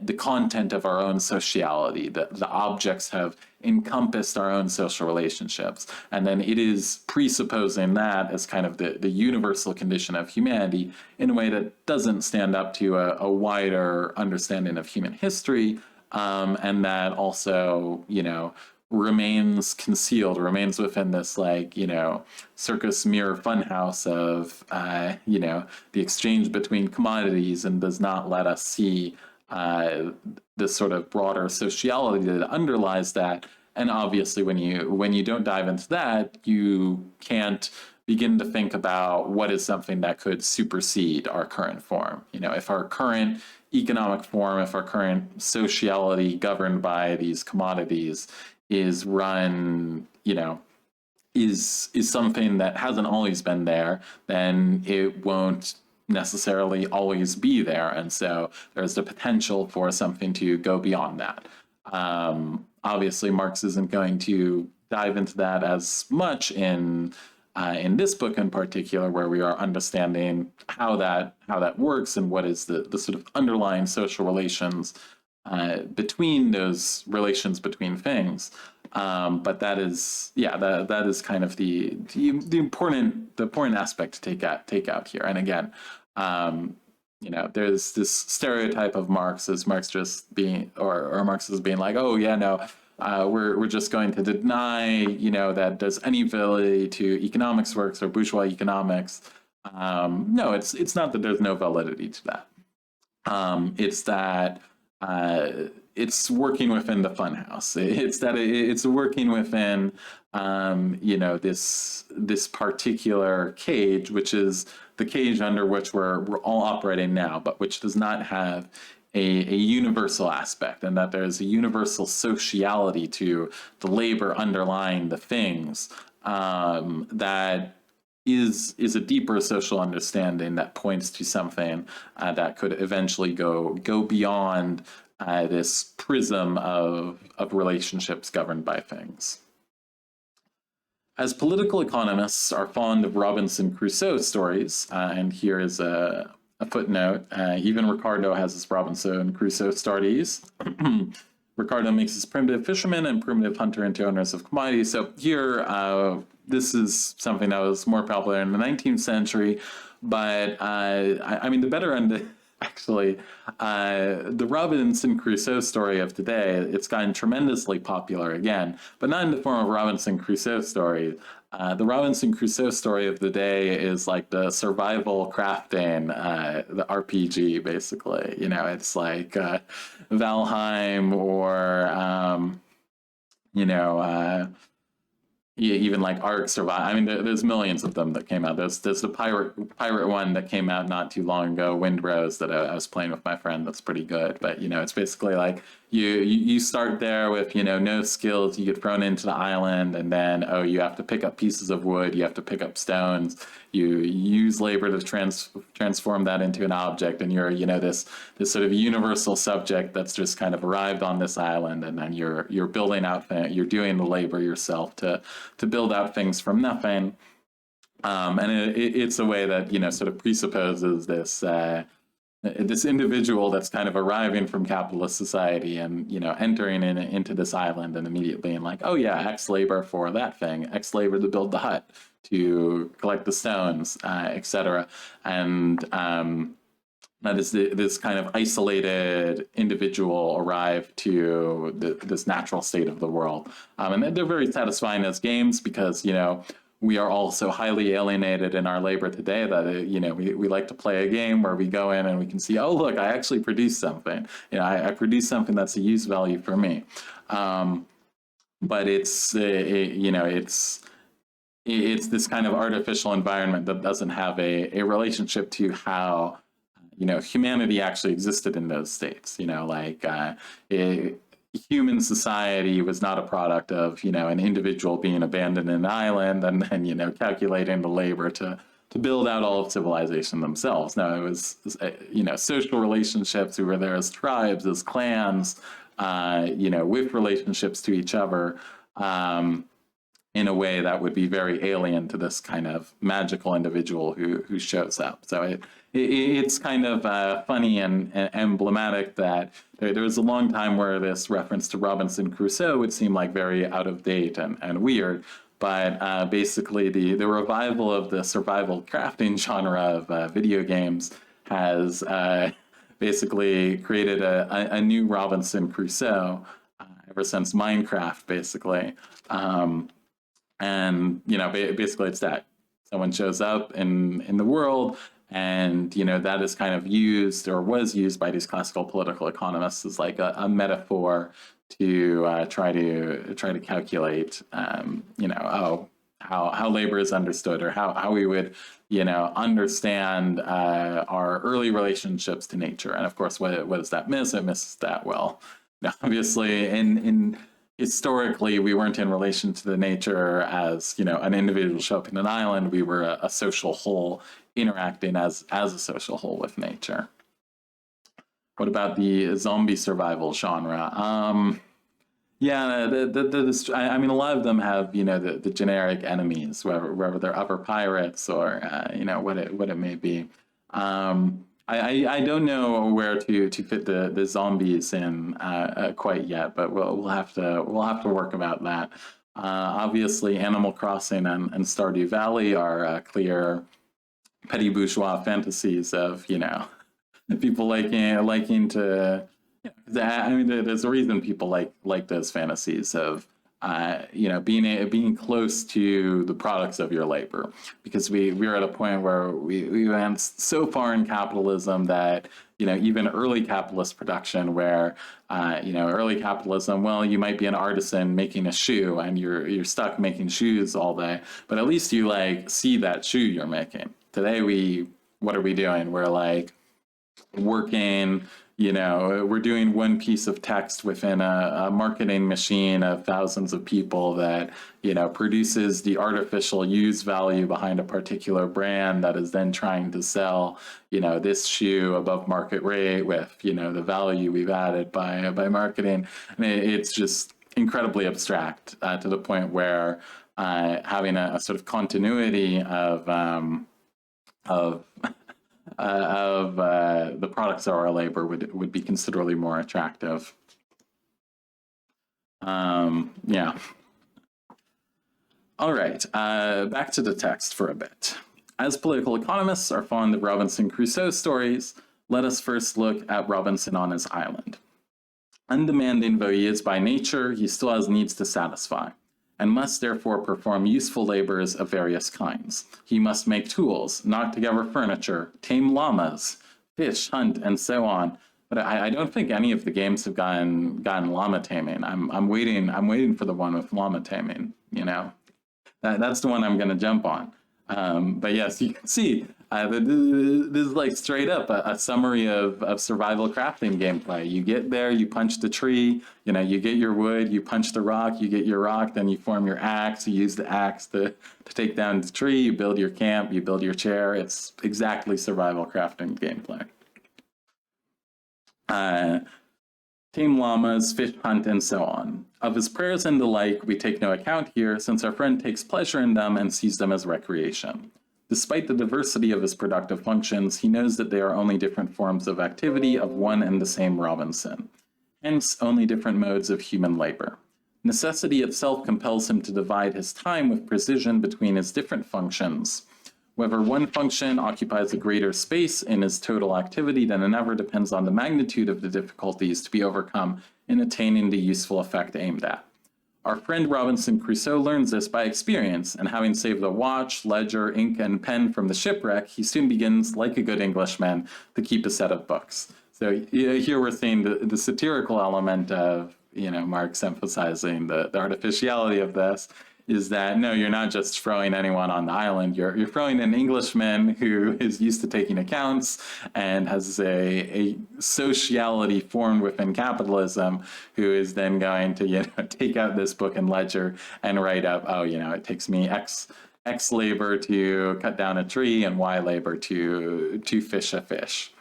the content of our own sociality. The objects have encompassed our own social relationships. And then it is presupposing that as kind of the universal condition of humanity in a way that doesn't stand up to a wider understanding of human history, and that also, remains concealed, remains within this circus mirror funhouse of the exchange between commodities, and does not let us see this sort of broader sociality that underlies that. And obviously when you don't dive into that, you can't begin to think about what is something that could supersede our current form. If our current economic form, if our current sociality governed by these commodities is run, is something that hasn't always been there, then it won't necessarily always be there. And so there's the potential for something to go beyond that. Obviously, Marx isn't going to dive into that as much in this book in particular, where we are understanding how that works and what is the sort of underlying social relations between those relations between things. But that is kind of the important aspect to take out here. And again, there's this stereotype of Marx as Marx just being, or Marx as being like, oh yeah, no, we're just going to deny, that there's any validity to economics works or bourgeois economics. No, it's not that there's no validity to that. It's that it's working within the funhouse. It's that it's working within this particular cage, which is the cage under which we're all operating now, but which does not have a universal aspect, and that there's a universal sociality to the labor underlying the things that is a deeper social understanding that points to something that could eventually go beyond this prism of relationships governed by things. As political economists are fond of Robinson Crusoe stories, and here is a footnote, even Ricardo has his Robinson Crusoe stories. Ricardo makes his primitive fisherman and primitive hunter into owners of commodities. So here, this is something that was more popular in the 19th century, but I mean, the better end, actually, the Robinson Crusoe story of today, it's gotten tremendously popular again, but not in the form of Robinson Crusoe story. The Robinson Crusoe story of the day is like the survival crafting, the RPG, basically. It's like Valheim, or even like Ark Survival. I mean, there's millions of them that came out. There's the pirate one that came out not too long ago, Windrose, that I was playing with my friend. That's pretty good. But it's basically like you start there with no skills. You get thrown into the island, and then you have to pick up pieces of wood. You have to pick up stones. You use labor to transform that into an object, and you're this sort of universal subject that's just kind of arrived on this island, and then you're building out, you're doing the labor yourself to build out things from nothing, and it's a way that sort of presupposes this individual that's kind of arriving from capitalist society and entering into this island and immediately being like, oh yeah, X labor for that thing, X labor to build the hut, to collect the stones, etc. And that is this kind of isolated individual arrive to this natural state of the world. And they're very satisfying as games because, we are all so highly alienated in our labor today that, we like to play a game where we go in and we can see, oh, look, I actually produced something. I produced something that's a use value for me. But it's this kind of artificial environment that doesn't have a relationship to how humanity actually existed in those states. Human society was not a product of an individual being abandoned in an island and then calculating the labor to build out all of civilization themselves. No, it was social relationships. We were there as tribes, as clans, with relationships to each other. In a way that would be very alien to this kind of magical individual who shows up. So it's kind of funny and emblematic that there was a long time where this reference to Robinson Crusoe would seem like very out of date and weird. But basically, the revival of the survival crafting genre of video games has basically created a new Robinson Crusoe ever since Minecraft, basically. And basically it's that someone shows up in the world, and that is kind of used or was used by these classical political economists as like a metaphor to try to calculate how labor is understood, or how we would understand our early relationships to nature. And of course, what does that miss? It misses that, well, obviously in historically, we weren't in relation to the nature as, an individual show up in an island. We were a social whole interacting as a social whole with nature. What about the zombie survival genre? I mean, a lot of them have, the generic enemies, whether they're upper pirates or, what it may be. I don't know where to fit the zombies in quite yet, but we'll have to work about that. Obviously, Animal Crossing and Stardew Valley are clear petty bourgeois fantasies of people liking to. I mean, there's a reason people like those fantasies of being close to the products of your labor, because we're at a point where we went so far in capitalism that even early capitalist production, where early capitalism, well, you might be an artisan making a shoe and you're stuck making shoes all day, but at least you see that shoe you're making. Today what are we doing? We're working. We're doing one piece of text within a marketing machine of thousands of people that, produces the artificial use value behind a particular brand that is then trying to sell, this shoe above market rate with, the value we've added by marketing. And it's just incredibly abstract to the point where having a sort of continuity of the products of our labor would be considerably more attractive. Yeah. All right, back to the text for a bit. As political economists are fond of Robinson Crusoe stories, let us first look at Robinson on his island. Undemanding though he is by nature, he still has needs to satisfy, and must therefore perform useful labors of various kinds. He must make tools, knock together furniture, tame llamas, fish, hunt, and so on. But I don't think any of the games have gotten llama taming. I'm waiting for the one with llama taming. That's the one I'm going to jump on. But yes, you can see this is straight up a summary of survival crafting gameplay. You get there, you punch the tree, you get your wood, you punch the rock, you get your rock, then you form your axe, you use the axe to take down the tree, you build your camp, you build your chair. It's exactly survival crafting gameplay. Tame llamas, fish hunt, and so on. Of his prayers and the like we take no account here, since our friend takes pleasure in them and sees them as recreation. Despite the diversity of his productive functions, he knows that they are only different forms of activity of one and the same Robinson, hence only different modes of human labor. Necessity itself compels him to divide his time with precision between his different functions, Whether one function occupies a greater space in its total activity than another depends on the magnitude of the difficulties to be overcome in attaining the useful effect aimed at. Our friend Robinson Crusoe learns this by experience, and having saved a watch, ledger, ink, and pen from the shipwreck, he soon begins, like a good Englishman, to keep a set of books. So here we're seeing the satirical element of, Marx emphasizing the artificiality of this, is that, no, you're not just throwing anyone on the island, you're throwing an Englishman who is used to taking accounts and has a sociality formed within capitalism, who is then going to, take out this book and ledger and write up, it takes me X labor to cut down a tree and Y labor to fish a fish.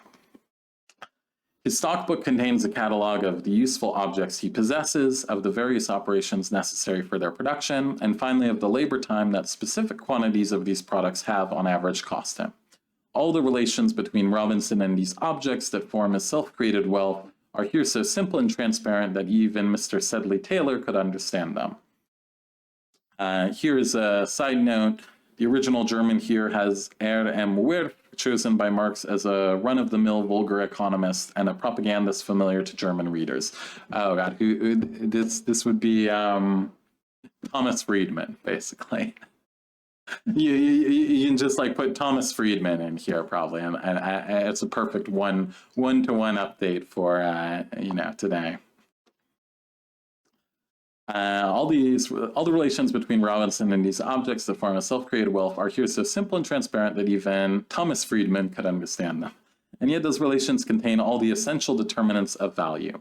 His stockbook contains a catalog of the useful objects he possesses, of the various operations necessary for their production, and finally of the labor time that specific quantities of these products have on average cost him. All the relations between Robinson and these objects that form his self-created wealth are here so simple and transparent that even Mr. Sedley Taylor could understand them. Here is a side note. The original German here has M. Wirth, chosen by Marx as a run-of-the-mill vulgar economist and a propagandist familiar to German readers. Oh God, this would be Thomas Friedman, basically. You can just put Thomas Friedman in here probably, and it's a perfect one-to-one update for today. All the relations between Robinson and these objects that form a self-created wealth are here so simple and transparent that even Thomas Friedman could understand them. And yet those relations contain all the essential determinants of value.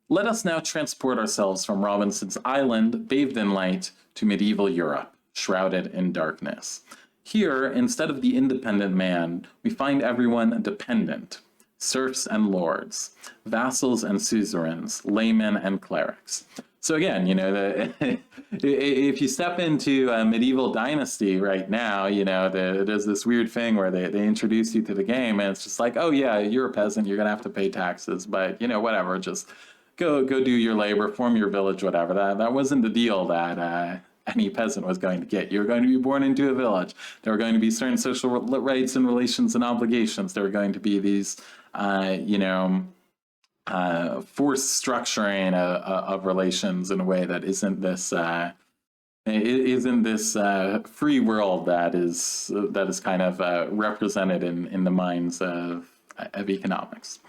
Let us now transport ourselves from Robinson's island, bathed in light, to medieval Europe, shrouded in darkness. Here, instead of the independent man, we find everyone dependent. Serfs and lords, vassals and suzerains, laymen and clerics. So again, if you step into a medieval dynasty right now, there's this weird thing where they introduce you to the game, and it's just like, oh yeah, you're a peasant, you're gonna have to pay taxes, but whatever, just go do your labor, form your village, whatever. That wasn't the deal that any peasant was going to get. You were going to be born into a village. There were going to be certain social rights and relations and obligations. There were going to be these, forced structuring of relations in a way that isn't this free world that is kind of represented in the minds of economics.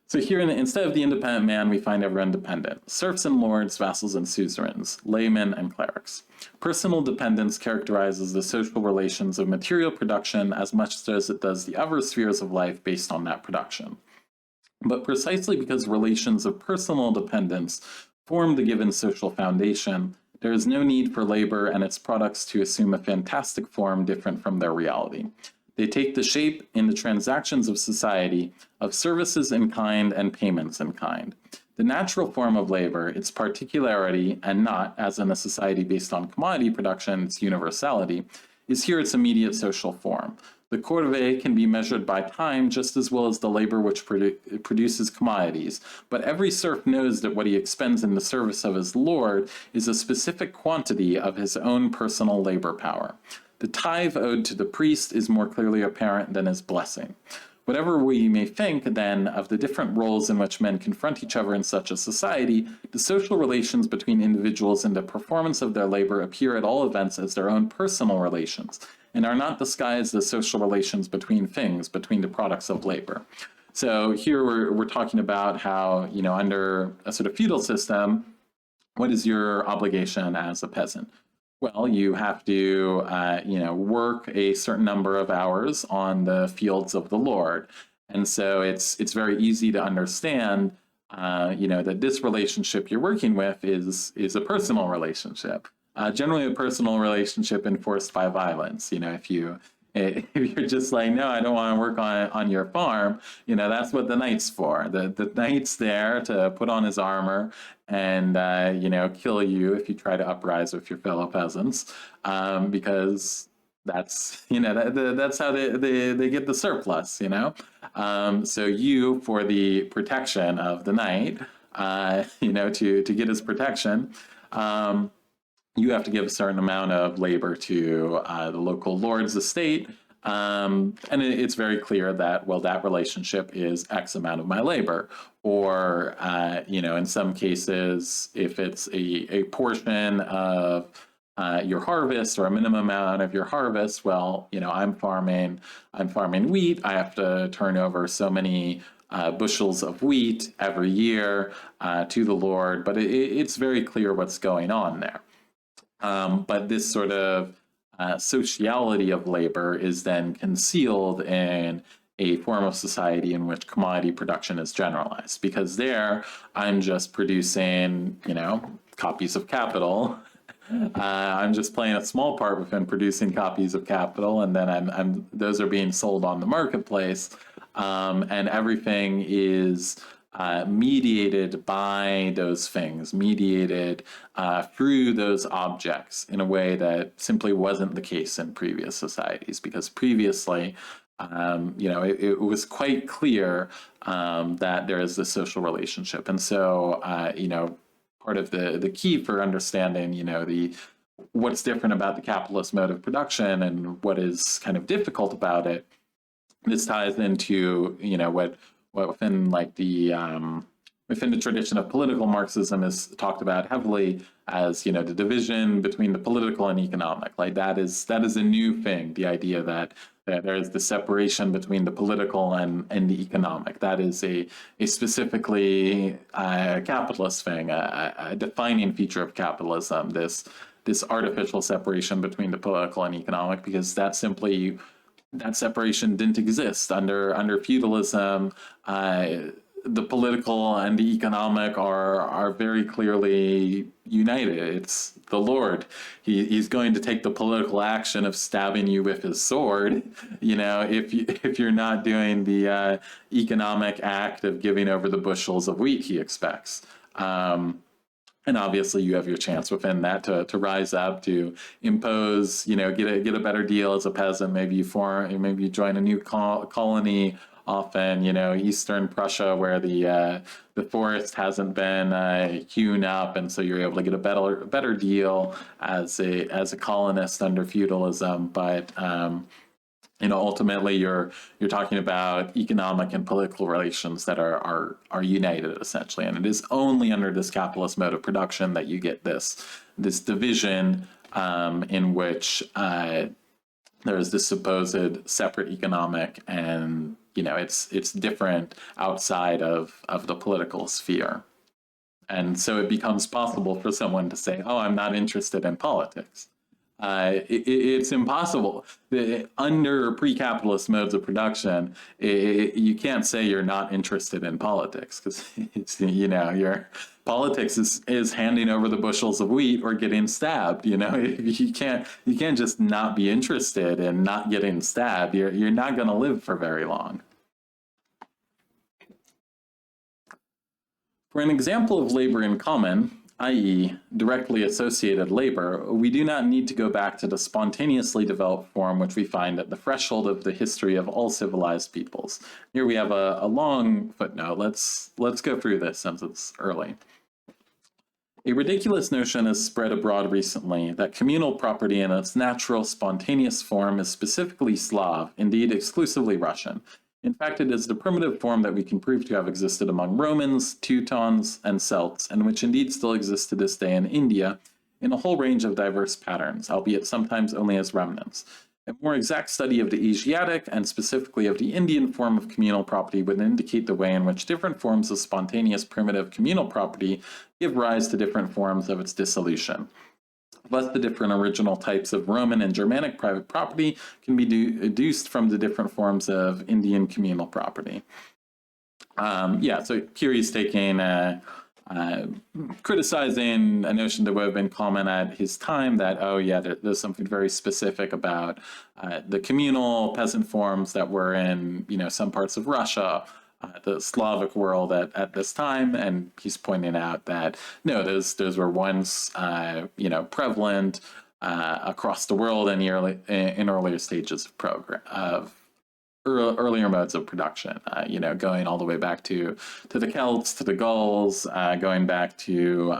So here, instead of the independent man, we find everyone dependent. Serfs and lords, vassals and suzerains, laymen and clerics. Personal dependence characterizes the social relations of material production as much as it does the other spheres of life based on that production. But precisely because relations of personal dependence form the given social foundation, there is no need for labor and its products to assume a fantastic form different from their reality. They take the shape in the transactions of society of services in kind and payments in kind. The natural form of labor, its particularity, and not, as in a society based on commodity production, its universality, is here its immediate social form. The corvée can be measured by time just as well as the labor which produces commodities, but every serf knows that what he expends in the service of his lord is a specific quantity of his own personal labor power. The tithe owed to the priest is more clearly apparent than his blessing. Whatever we may think, then, of the different roles in which men confront each other in such a society, the social relations between individuals in the performance of their labor appear at all events as their own personal relations, and are not disguised as social relations between things, between the products of labor. So here we're talking about how, under a sort of feudal system, what is your obligation as a peasant? Well, you have to, work a certain number of hours on the fields of the Lord. And so it's very easy to understand, that this relationship you're working with is a personal relationship. Generally a personal relationship enforced by violence. If you're just like, no, I don't want to work on your farm, that's what the knight's for. The knight's there to put on his armor and, kill you if you try to uprise with your fellow peasants, because that's, that's how they get the surplus, So you, for the protection of the knight, to get his protection, you have to give a certain amount of labor to the local lord's estate, And it's very clear that, well, that relationship is X amount of my labor. Or, in some cases, if it's a portion of your harvest or a minimum amount of your harvest, well, I'm farming wheat. I have to turn over so many bushels of wheat every year to the Lord. But it's very clear what's going on there. But this sort of sociality of labor is then concealed in a form of society in which commodity production is generalized, because there I'm just producing, copies of capital. I'm just playing a small part within producing copies of capital, and then those are being sold on the marketplace, and everything is mediated by those things, mediated through those objects in a way that simply wasn't the case in previous societies, because previously, it was quite clear that there is this social relationship. And so, part of the key for understanding, what's different about the capitalist mode of production and what is kind of difficult about it, this ties into, what within within the tradition of political Marxism is talked about heavily as, the division between the political and economic. Like that is a new thing, the idea that there is the separation between the political and the economic. That is a specifically capitalist thing, a defining feature of capitalism, this artificial separation between the political and economic, because that separation didn't exist under feudalism. The political and the economic are very clearly united. It's the Lord. He's going to take the political action of stabbing you with his sword, if you're not doing the economic act of giving over the bushels of wheat he expects. And obviously you have your chance within that to rise up, to impose, get a better deal as a peasant. Maybe you join a new colony, often, Eastern Prussia, where the forest hasn't been hewn up, and so you're able to get a better deal as a colonist under feudalism. But ultimately you're talking about economic and political relations that are united, essentially. And it is only under this capitalist mode of production that you get this division in which there is this supposed separate economic, and it's different outside of the political sphere. And so it becomes possible for someone to say, oh, I'm not interested in politics. It's impossible. Under pre-capitalist modes of production, you can't say you're not interested in politics, because it's, your politics is handing over the bushels of wheat or getting stabbed. You can't just not be interested in not getting stabbed. You're not going to live for very long. For an example of labor in common, i.e. directly associated labor, we do not need to go back to the spontaneously developed form which we find at the threshold of the history of all civilized peoples. Here we have a long footnote. Let's go through this since it's early. A ridiculous notion has spread abroad recently that communal property in its natural, spontaneous form is specifically Slav, indeed exclusively Russian. In fact, it is the primitive form that we can prove to have existed among Romans, Teutons, and Celts, and which indeed still exists to this day in India, in a whole range of diverse patterns, albeit sometimes only as remnants. A more exact study of the Asiatic, and specifically of the Indian form of communal property, would indicate the way in which different forms of spontaneous primitive communal property give rise to different forms of its dissolution. Thus, the different original types of Roman and Germanic private property can be deduced from the different forms of Indian communal property. So here he's taking, criticizing a notion that would have been common at his time, that, there's something very specific about the communal peasant forms that were in, some parts of Russia, the Slavic world at this time, and he's pointing out that no, those were once prevalent across the world in earlier stages of earlier modes of production. Going all the way back to the Celts, to the Gauls, going back to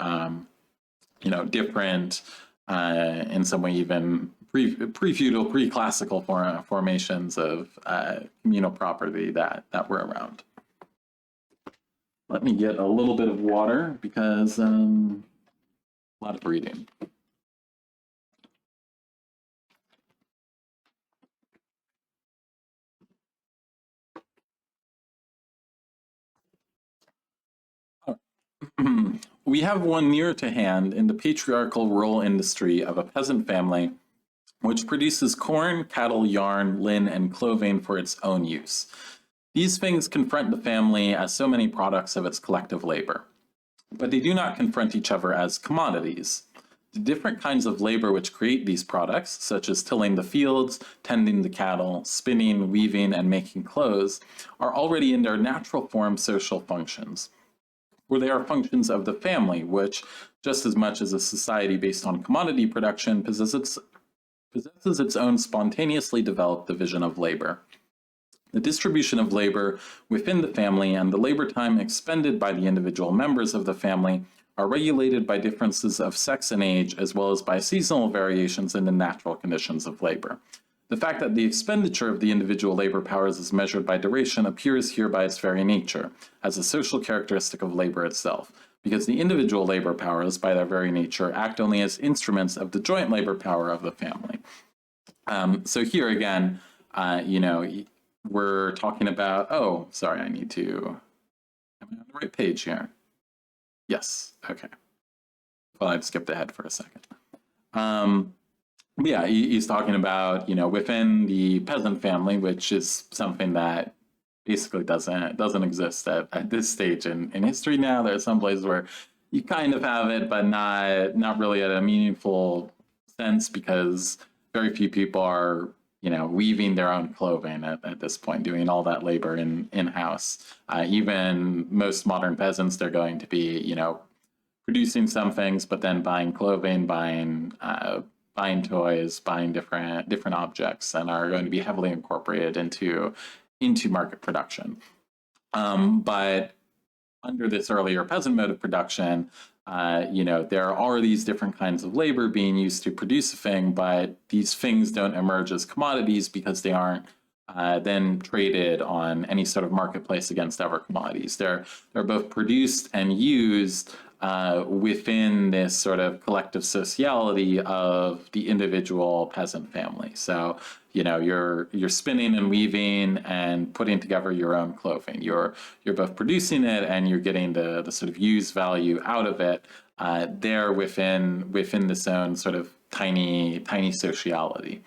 different, in some way even pre-feudal, pre-classical formations of communal property that were around. Let me get a little bit of water because a lot of reading. We have one near to hand in the patriarchal rural industry of a peasant family which produces corn, cattle, yarn, linen, and clothing for its own use. These things confront the family as so many products of its collective labor, but they do not confront each other as commodities. The different kinds of labor which create these products, such as tilling the fields, tending the cattle, spinning, weaving, and making clothes, are already in their natural form social functions, where they are functions of the family, which, just as much as a society based on commodity production, possesses its own spontaneously developed division of labor. The distribution of labor within the family and the labor time expended by the individual members of the family are regulated by differences of sex and age, as well as by seasonal variations in the natural conditions of labor. The fact that the expenditure of the individual labor powers is measured by duration appears here by its very nature, as a social characteristic of labor itself, because the individual labor powers, by their very nature, act only as instruments of the joint labor power of the family. So here again, we're talking about, oh, sorry, I need to, am I on the right page here? Yes, okay. Well, I've skipped ahead for a second. Yeah, he's talking about, within the peasant family, which is something that basically doesn't exist at this stage in history now. There are some places where you kind of have it, but not really at a meaningful sense, because very few people are, weaving their own clothing at this point, doing all that labor in-house. Even most modern peasants, they're going to be, producing some things, but then buying clothing, buying toys, buying different objects, and are going to be heavily incorporated into market production. But under this earlier peasant mode of production, there are these different kinds of labor being used to produce a thing, but these things don't emerge as commodities because they aren't then traded on any sort of marketplace against other commodities. They're both produced and used within this sort of collective sociality of the individual peasant family. So, you're spinning and weaving and putting together your own clothing. You're both producing it and you're getting the sort of use value out of it there within this own sort of tiny sociality.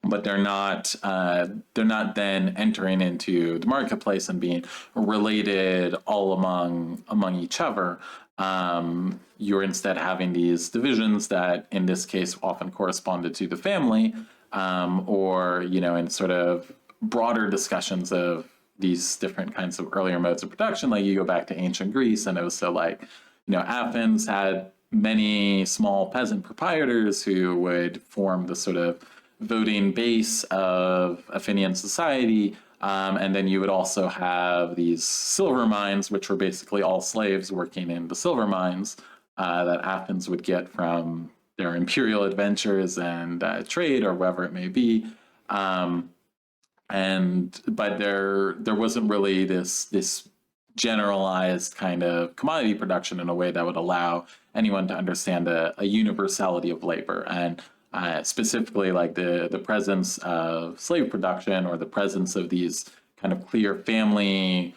But they're not then entering into the marketplace and being related all among each other. You're instead having these divisions that, in this case, often corresponded to the family, or in sort of broader discussions of these different kinds of earlier modes of production. Like you go back to ancient Greece, and it was so like, Athens had many small peasant proprietors who would form the sort of voting base of Athenian society. And then you would also have these silver mines, which were basically all slaves working in the silver mines that Athens would get from their imperial adventures and trade, or whatever it may be. But there wasn't really this generalized kind of commodity production in a way that would allow anyone to understand a universality of labor. And specifically, like the presence of slave production, or the presence of these kind of clear family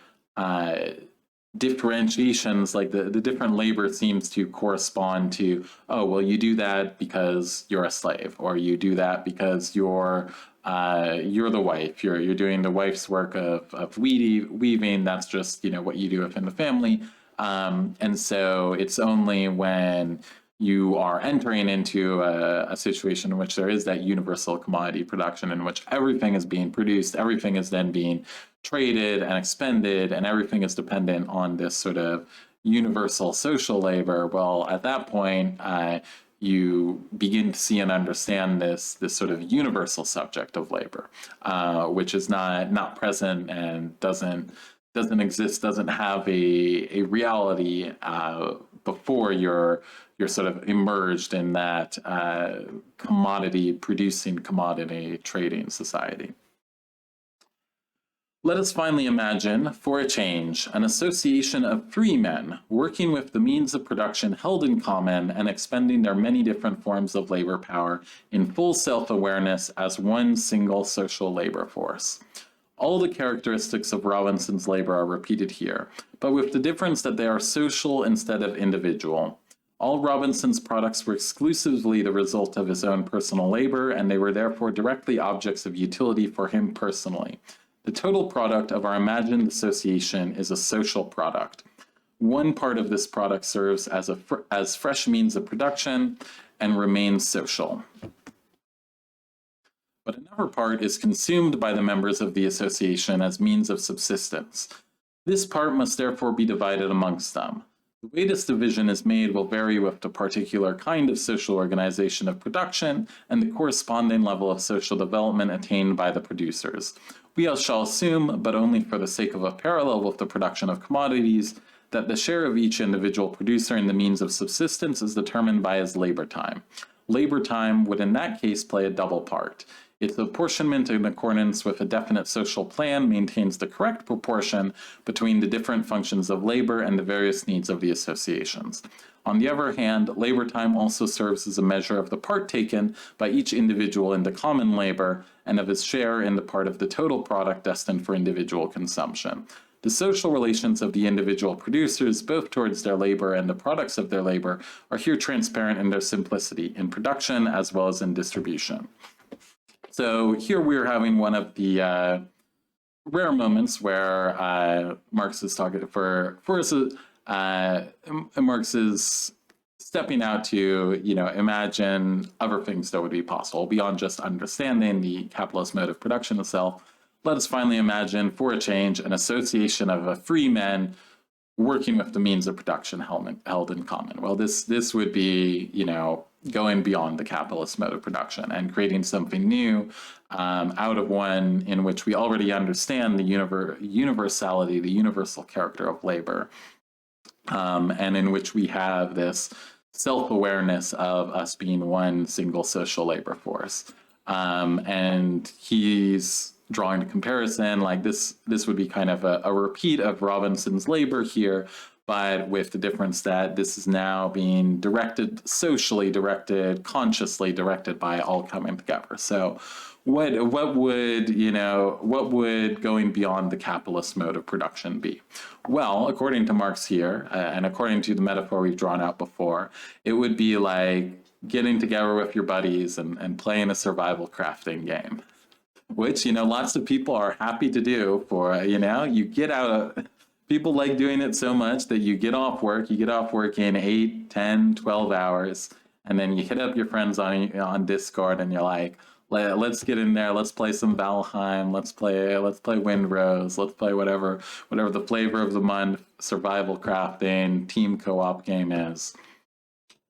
differentiations, like the different labor seems to correspond to, oh, well, you do that because you're a slave, or you do that because you're the wife. You're doing the wife's work of weaving. That's just what you do within the family. And so it's only when you are entering into a situation in which there is that universal commodity production, in which everything is being produced, everything is then being traded and expended, and everything is dependent on this sort of universal social labor. Well, at that point, you begin to see and understand this sort of universal subject of labor, which is not present and doesn't exist, doesn't have a reality before you're sort of immersed in that commodity trading society. Let us finally imagine, for a change, an association of free men working with the means of production held in common and expending their many different forms of labor power in full self-awareness as one single social labor force. All the characteristics of Robinson's labor are repeated here, but with the difference that they are social instead of individual. All Robinson's products were exclusively the result of his own personal labor, and they were therefore directly objects of utility for him personally. The total product of our imagined association is a social product. One part of this product serves as fresh means of production and remains social. But another part is consumed by the members of the association as means of subsistence. This part must therefore be divided amongst them. The way this division is made will vary with the particular kind of social organization of production and the corresponding level of social development attained by the producers. We shall assume, but only for the sake of a parallel with the production of commodities, that the share of each individual producer in the means of subsistence is determined by his labor time. Labor time would in that case play a double part. Its apportionment in accordance with a definite social plan maintains the correct proportion between the different functions of labor and the various needs of the associations. On the other hand, labor time also serves as a measure of the part taken by each individual in the common labor and of his share in the part of the total product destined for individual consumption. The social relations of the individual producers, both towards their labor and the products of their labor, are here transparent in their simplicity, in production as well as in distribution. So here we're having one of the rare moments where Marx is talking Marx is stepping out to, imagine other things that would be possible beyond just understanding the capitalist mode of production itself. Let us finally imagine, for a change, an association of free men working with the means of production held in common. Well, this would be, going beyond the capitalist mode of production and creating something new out of one in which we already understand the universality, the universal character of labor, and in which we have this self-awareness of us being one single social labor force. And he's drawing a comparison, like this would be kind of a repeat of Robinson's labor here, but with the difference that this is now being directed, socially directed, consciously directed by all coming together. So what would going beyond the capitalist mode of production be? Well, according to Marx here, and according to the metaphor we've drawn out before, it would be like getting together with your buddies and playing a survival crafting game, which, lots of people are happy to do for, you get out, people like doing it so much that you get off work in 8, 10, 12 hours, and then you hit up your friends on Discord and you're like, let's get in there, let's play some Valheim, let's play Windrose, let's play whatever the flavor of the month survival crafting team co-op game is.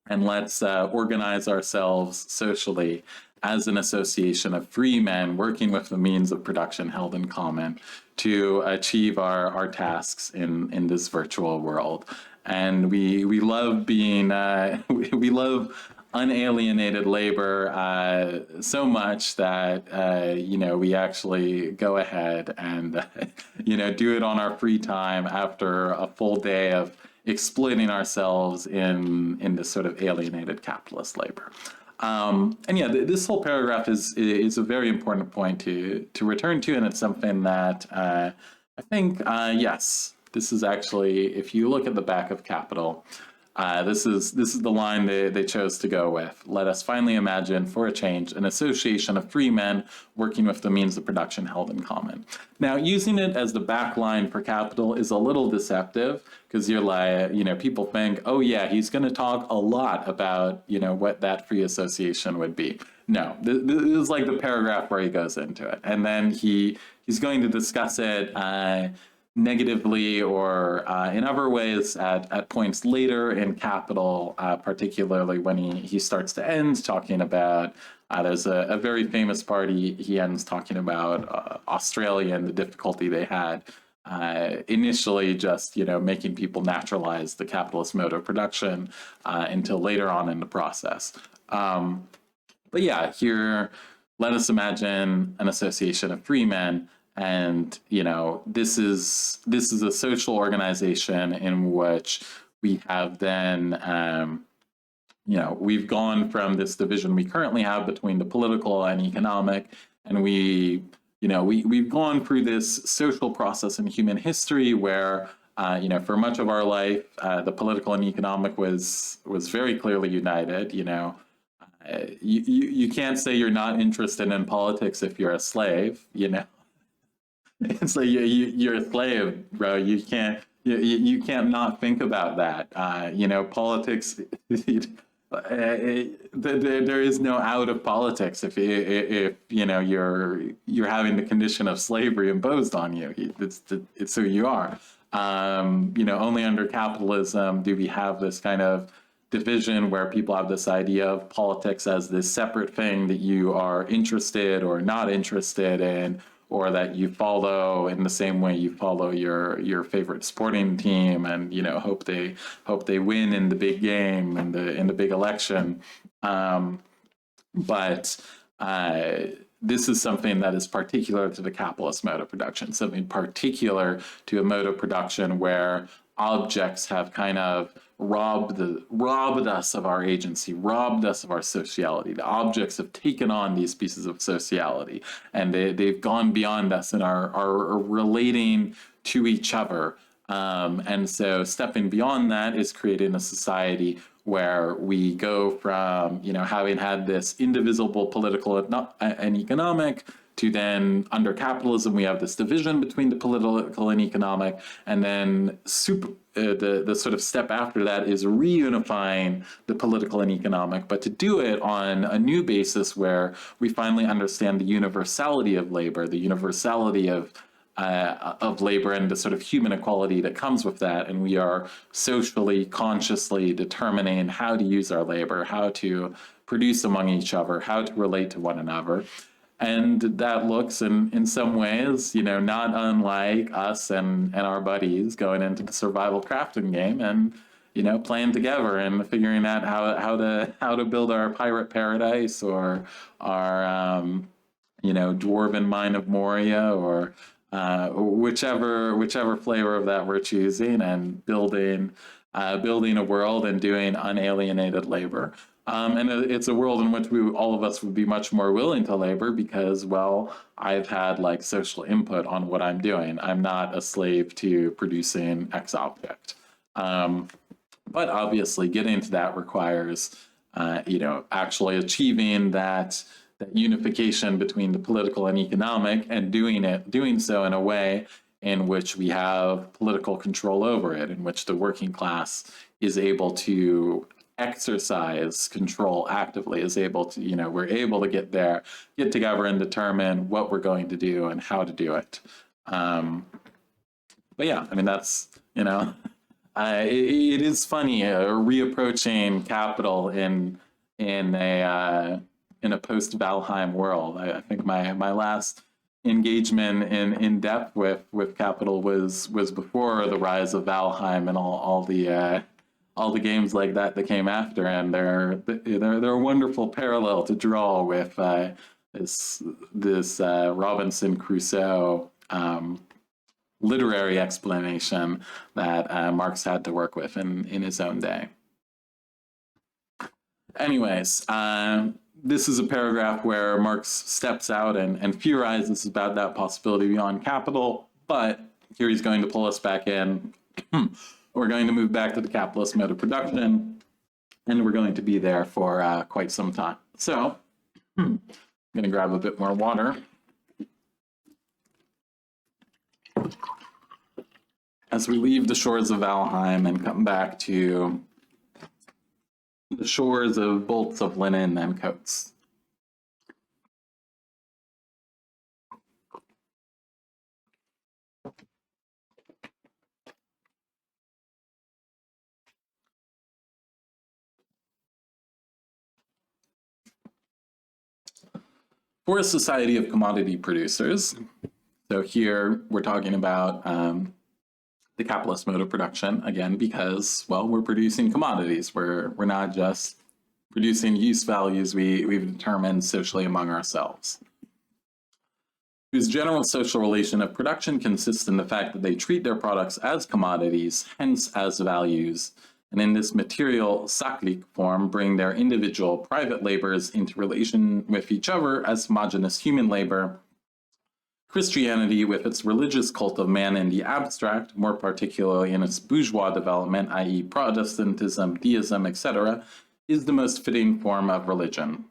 And let's organize ourselves socially as an association of free men working with the means of production held in common to achieve our tasks in this virtual world. And we love being, we love unalienated labor so much that, we actually go ahead and, do it on our free time after a full day of exploiting ourselves in this sort of alienated capitalist labor. This whole paragraph is a very important point to return to, and it's something that I think, yes, this is actually, if you look at the back of Capital, this is the line they chose to go with. Let us finally imagine, for a change, an association of free men working with the means of production held in common. Now, using it as the back line for Capital is a little deceptive, because you're like, people think, oh yeah, he's going to talk a lot about, what that free association would be. No, this is like the paragraph where he goes into it, and then he's going to discuss it negatively or in other ways at points later in Capital, particularly when he starts to end talking about, there's a very famous part he ends talking about Australia and the difficulty they had initially just, making people naturalize the capitalist mode of production until later on in the process. But yeah, here, let us imagine an association of free men, and this is a social organization in which we have then we've gone from this division we currently have between the political and economic, and we've gone through this social process in human history where for much of our life the political and economic was very clearly united. You can't say you're not interested in politics if you're a slave. It's like you're a slave, bro. You can't not think about that. Politics. There is no out of politics if you're having the condition of slavery imposed on you. It's who you are. Only under capitalism do we have this kind of division where people have this idea of politics as this separate thing that you are interested or not interested in, or that you follow in the same way you follow your favorite sporting team, and hope they win in the big game and in the big election. But this is something that is particular to the capitalist mode of production, something particular to a mode of production where objects have kind of robbed us of our agency, robbed us of our sociality. The objects have taken on these pieces of sociality, and they've gone beyond us and are relating to each other. And so stepping beyond that is creating a society where we go from, having had this indivisible political and economic to then under capitalism, we have this division between the political and economic, and then the sort of step after that is reunifying the political and economic, but to do it on a new basis where we finally understand the universality of labor, the universality of labor and the sort of human equality that comes with that, and we are socially, consciously determining how to use our labor, how to produce among each other, how to relate to one another. And that looks in some ways, not unlike us and our buddies going into the survival crafting game and, playing together and figuring out how to build our pirate paradise or our, dwarven mine of Moria or whichever flavor of that we're choosing, and building a world and doing unalienated labor. And it's a world in which all of us would be much more willing to labor because, well, I've had social input on what I'm doing. I'm not a slave to producing X object. But obviously getting to that requires, actually achieving that unification between the political and economic, and doing so in a way in which we have political control over it, in which the working class is able to exercise control actively, is able to, we're able to get together and determine what we're going to do and how to do it. But yeah, that's, it is funny reapproaching capital in a post Valheim world. I think my last engagement in depth with capital was before the rise of Valheim and all the games like that came after, and they're a wonderful parallel to draw with this Robinson Crusoe literary explanation that Marx had to work with in his own day. Anyways, this is a paragraph where Marx steps out and theorizes about that possibility beyond capital, but here he's going to pull us back in. We're going to move back to the capitalist mode of production, and we're going to be there for quite some time. So I'm going to grab a bit more water. As we leave the shores of Valheim and come back to the shores of bolts of linen and coats. For a society of commodity producers, So here we're talking about the capitalist mode of production, again, because, well, we're producing commodities. We're not just producing use values we've determined socially among ourselves, whose general social relation of production consists in the fact that they treat their products as commodities, hence as values, and in this material cyclic form bring their individual private labors into relation with each other as homogeneous human labor. Christianity, with its religious cult of man in the abstract, more particularly in its bourgeois development, i.e. Protestantism, deism, etc., is the most fitting form of religion.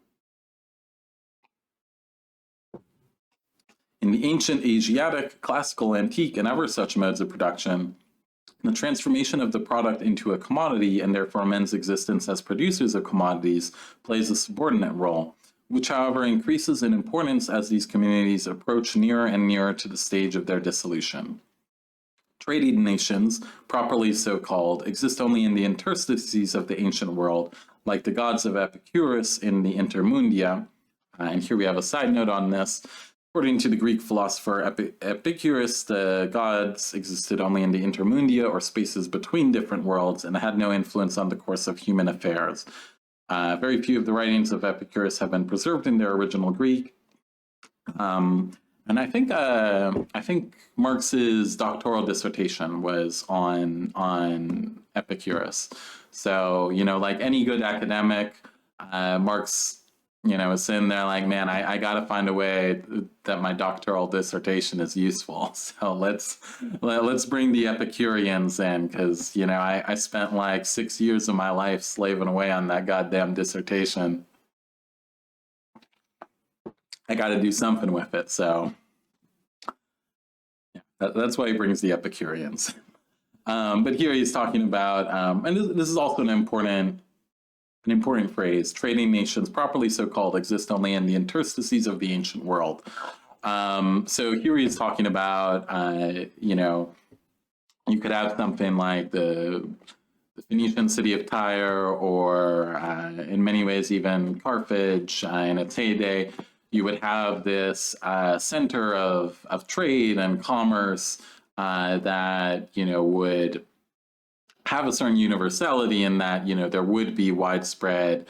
In the ancient Asiatic, classical, antique, and other such modes of production, the transformation of the product into a commodity, and therefore men's existence as producers of commodities, plays a subordinate role, which, however, increases in importance as these communities approach nearer and nearer to the stage of their dissolution. Trading nations, properly so called, exist only in the interstices of the ancient world, like the gods of Epicurus in the Intermundia. And here we have a side note on this. According to the Greek philosopher Epicurus, the gods existed only in the intermundia, or spaces between different worlds, and had no influence on the course of human affairs. Very few of the writings of Epicurus have been preserved in their original Greek. And I think Marx's doctoral dissertation was on Epicurus. So, like any good academic, Marx, is sitting there like, man, I got to find a way that my doctoral dissertation is useful. So let's bring the Epicureans in, because, I spent like 6 years of my life slaving away on that goddamn dissertation. I got to do something with it. So yeah, that's why he brings the Epicureans. But here he's talking about, and this is also an important phrase, trading nations, properly so called, exist only in the interstices of the ancient world. So here he's talking about, you could have something like the Phoenician city of Tyre, or in many ways even Carthage in its heyday. You would have this center of trade and commerce that, would have a certain universality in that, there would be widespread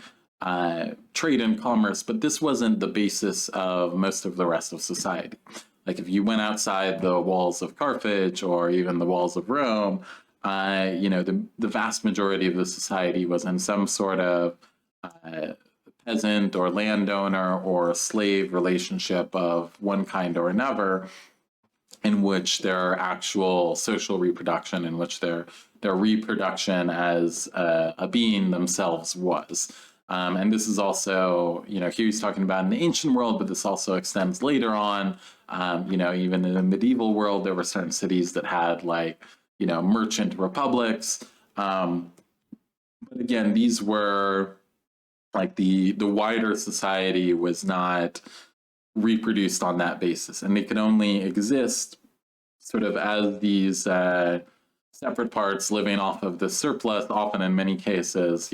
trade and commerce, but this wasn't the basis of most of the rest of society. Like if you went outside the walls of Carthage or even the walls of Rome, the vast majority of the society was in some sort of peasant or landowner or slave relationship of one kind or another, in which their actual social reproduction, in which their reproduction as a being themselves was. And this is also, here he's talking about in the ancient world, but this also extends later on. Even in the medieval world, there were certain cities that had merchant republics. But again, these were like the wider society was not reproduced on that basis, and they could only exist sort of as these separate parts living off of the surplus. Often in many cases,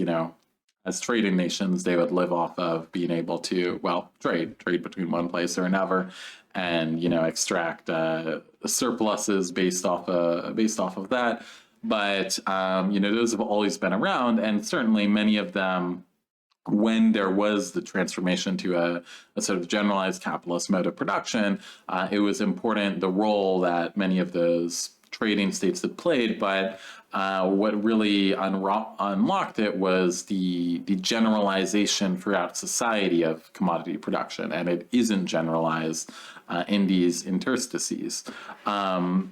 as trading nations, they would live off of being able to, trade between one place or another, and extract surpluses based off of that. But those have always been around, and certainly many of them, when there was the transformation to a sort of generalized capitalist mode of production, it was important the role that many of those trading states had played. But what really unlocked it was the generalization throughout society of commodity production, and it isn't generalized in these interstices.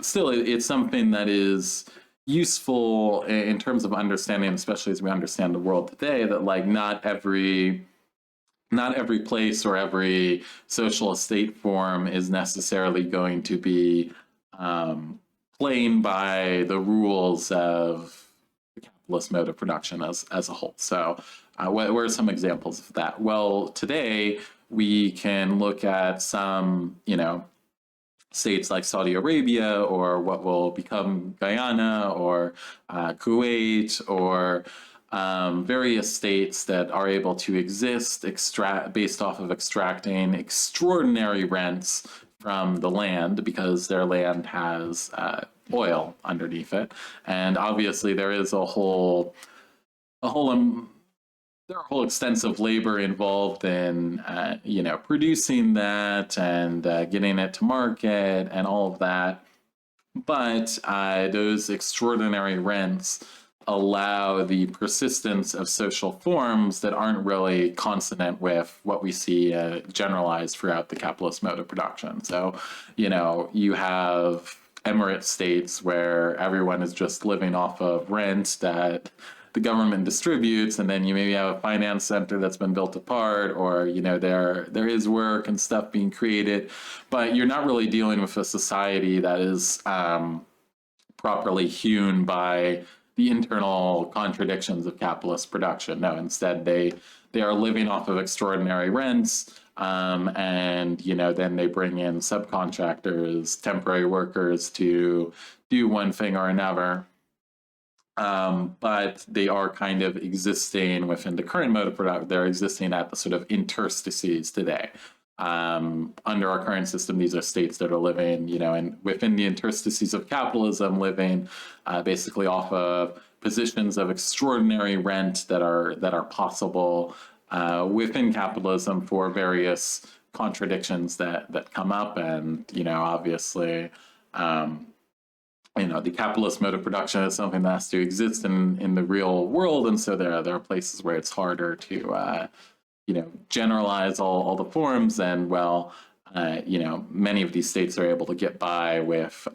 Still, it's something that is useful in terms of understanding, especially as we understand the world today, that not every place or every social estate form is necessarily going to be playing by the rules of the capitalist mode of production as a whole. So what are some examples of that? Well, today we can look at some, states like Saudi Arabia, or what will become Guyana, or Kuwait, or various states that are able to exist based off of extracting extraordinary rents from the land because their land has oil underneath it, and obviously there is a whole there are whole extensive labor involved in producing that and getting it to market and all of that. But those extraordinary rents allow the persistence of social forms that aren't really consonant with what we see generalized throughout the capitalist mode of production. So, you have emirate states where everyone is just living off of rent that the government distributes, and then you maybe have a finance center that's been built apart, or there is work and stuff being created, but you're not really dealing with a society that is properly hewn by the internal contradictions of capitalist production. No, instead they are living off of extraordinary rents, and then they bring in subcontractors, temporary workers to do one thing or another. But they are kind of existing within the current mode of production. They're existing at the sort of interstices today. Under our current system, these are states that are living, and within the interstices of capitalism, living basically off of positions of extraordinary rent that are possible within capitalism for various contradictions that come up, and obviously. The capitalist mode of production is something that has to exist in the real world, and so there are places where it's harder to generalize all the forms, and many of these states are able to get by with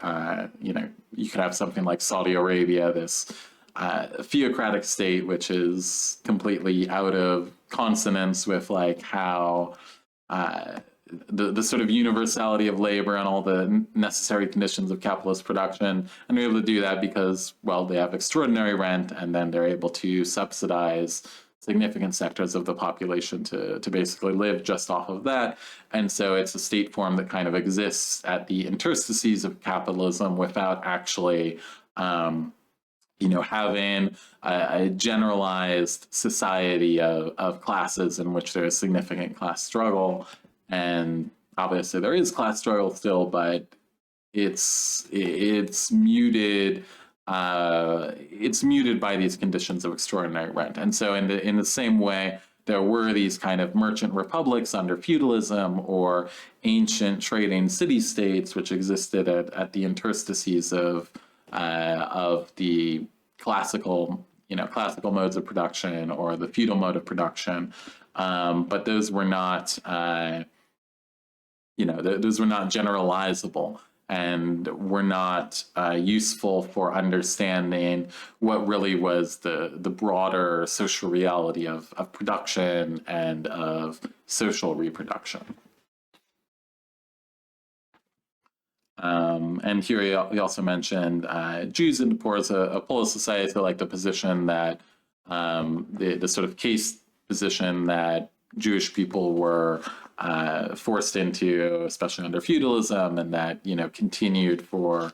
you could have something like Saudi Arabia, this theocratic state, which is completely out of consonance with how the sort of universality of labor and all the necessary conditions of capitalist production, and they're able to do that because, they have extraordinary rent, and then they're able to subsidize significant sectors of the population to basically live just off of that. And so it's a state form that kind of exists at the interstices of capitalism without actually having a generalized society of classes in which there is significant class struggle. And obviously there is class struggle still, but it's muted. It's muted by these conditions of extraordinary rent. And so in the same way, there were these kind of merchant republics under feudalism, or ancient trading city-states, which existed at the interstices of the classical modes of production or the feudal mode of production. But those were not those were not generalizable, and were not useful for understanding what really was the broader social reality of production and of social reproduction. And here he also mentioned Jews and the poor as a polis society, so like the position that the sort of case position that Jewish people were forced into, especially under feudalism, and that continued for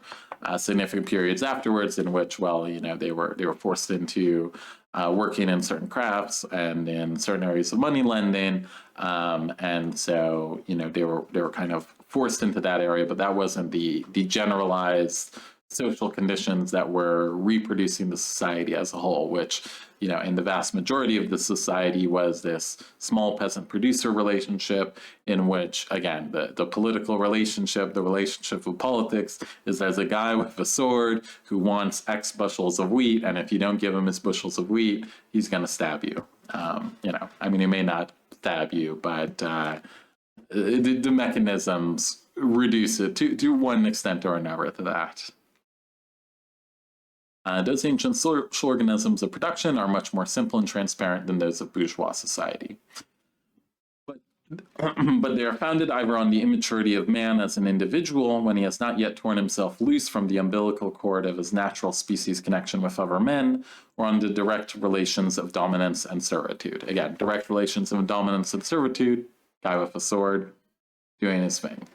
significant periods afterwards, in which they were forced into working in certain crafts and in certain areas of money lending, and so they were kind of forced into that area, but that wasn't the generalized social conditions that were reproducing the society as a whole, which in the vast majority of the society was this small peasant producer relationship, in which, again, the political relationship, the relationship with politics, is there's a guy with a sword who wants X bushels of wheat, and if you don't give him his bushels of wheat, he's going to stab you. He may not stab you, but the mechanisms reduce it to one extent or another to that. Those ancient social organisms of production are much more simple and transparent than those of bourgeois society. But they are founded either on the immaturity of man as an individual, when he has not yet torn himself loose from the umbilical cord of his natural species connection with other men, or on the direct relations of dominance and servitude. Again, direct relations of dominance and servitude, guy with a sword doing his thing.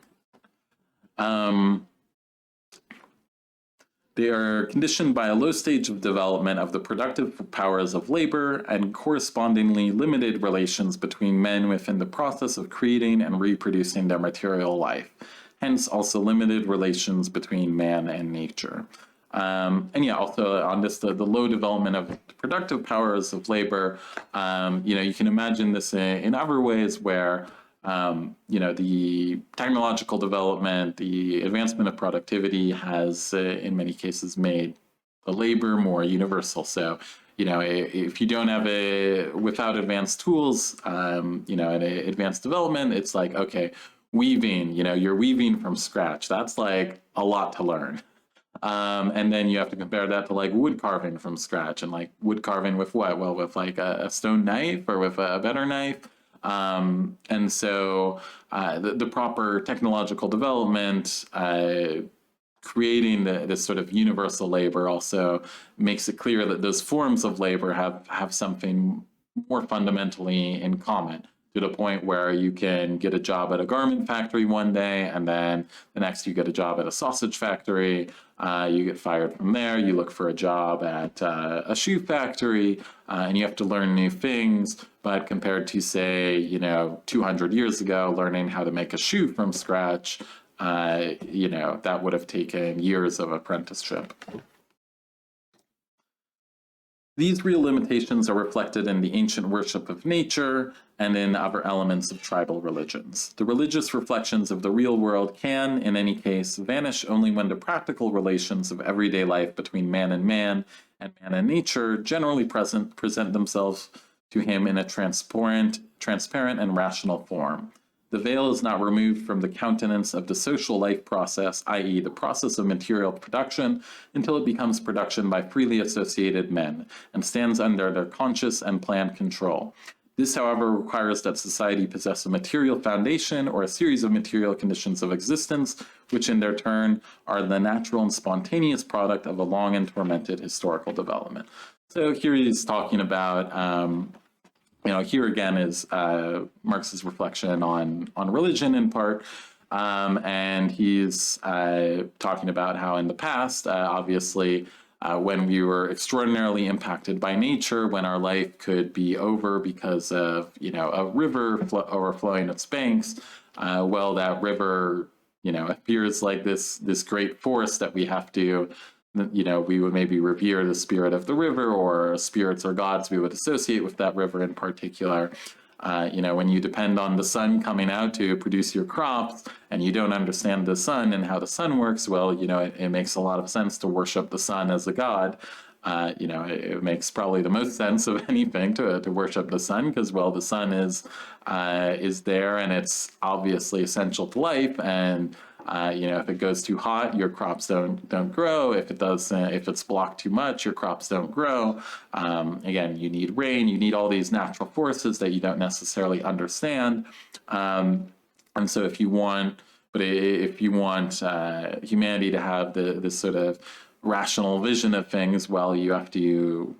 They are conditioned by a low stage of development of the productive powers of labor, and correspondingly limited relations between men within the process of creating and reproducing their material life. hence also limited relations between man and nature. And yeah, also on this, the low development of productive powers of labor, you can imagine this in other ways where, the technological development, the advancement of productivity has, in many cases, made the labor more universal. So, if you don't have without advanced tools, and advanced development, it's like, okay, weaving, you're weaving from scratch. That's like a lot to learn. And then you have to compare that to like wood carving from scratch, and like wood carving with what? Well, with like a stone knife or with a better knife. And so the proper technological development, creating this sort of universal labor also makes it clear that those forms of labor have something more fundamentally in common, to the point where you can get a job at a garment factory one day, and then the next you get a job at a sausage factory. You get fired from there, you look for a job at a shoe factory, and you have to learn new things. But compared to, say, 200 years ago, learning how to make a shoe from scratch, that would have taken years of apprenticeship. These real limitations are reflected in the ancient worship of nature and in other elements of tribal religions. The religious reflections of the real world can, in any case, vanish only when the practical relations of everyday life between man and nature generally present themselves to him in a transparent and rational form. The veil is not removed from the countenance of the social life process, i.e., the process of material production, until it becomes production by freely associated men, and stands under their conscious and planned control. This, however, requires that society possess a material foundation or a series of material conditions of existence, which in their turn are the natural and spontaneous product of a long and tormented historical development. So here he's talking about here again is Marx's reflection on religion in part, and he's talking about how in the past, obviously, when we were extraordinarily impacted by nature, when our life could be over because of a river overflowing its banks, well, that river appears like this great force that we have to. We would maybe revere the spirit of the river, or spirits or gods we would associate with that river in particular. When you depend on the sun coming out to produce your crops, and you don't understand the sun and how the sun works, well, it makes a lot of sense to worship the sun as a god. It makes probably the most sense of anything to worship the sun, because, well, the sun is there, and it's obviously essential to life, and if it goes too hot, your crops don't grow. If it's blocked too much, your crops don't grow. Again, you need rain. You need all these natural forces that you don't necessarily understand. And so, if you want humanity to have this sort of rational vision of things, well, you have to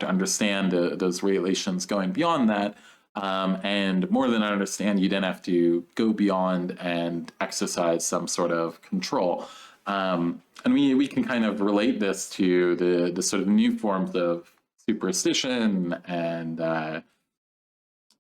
understand those relations going beyond that. And more than understand, you then have to go beyond and exercise some sort of control. And we can kind of relate this to the sort of new forms of superstition and the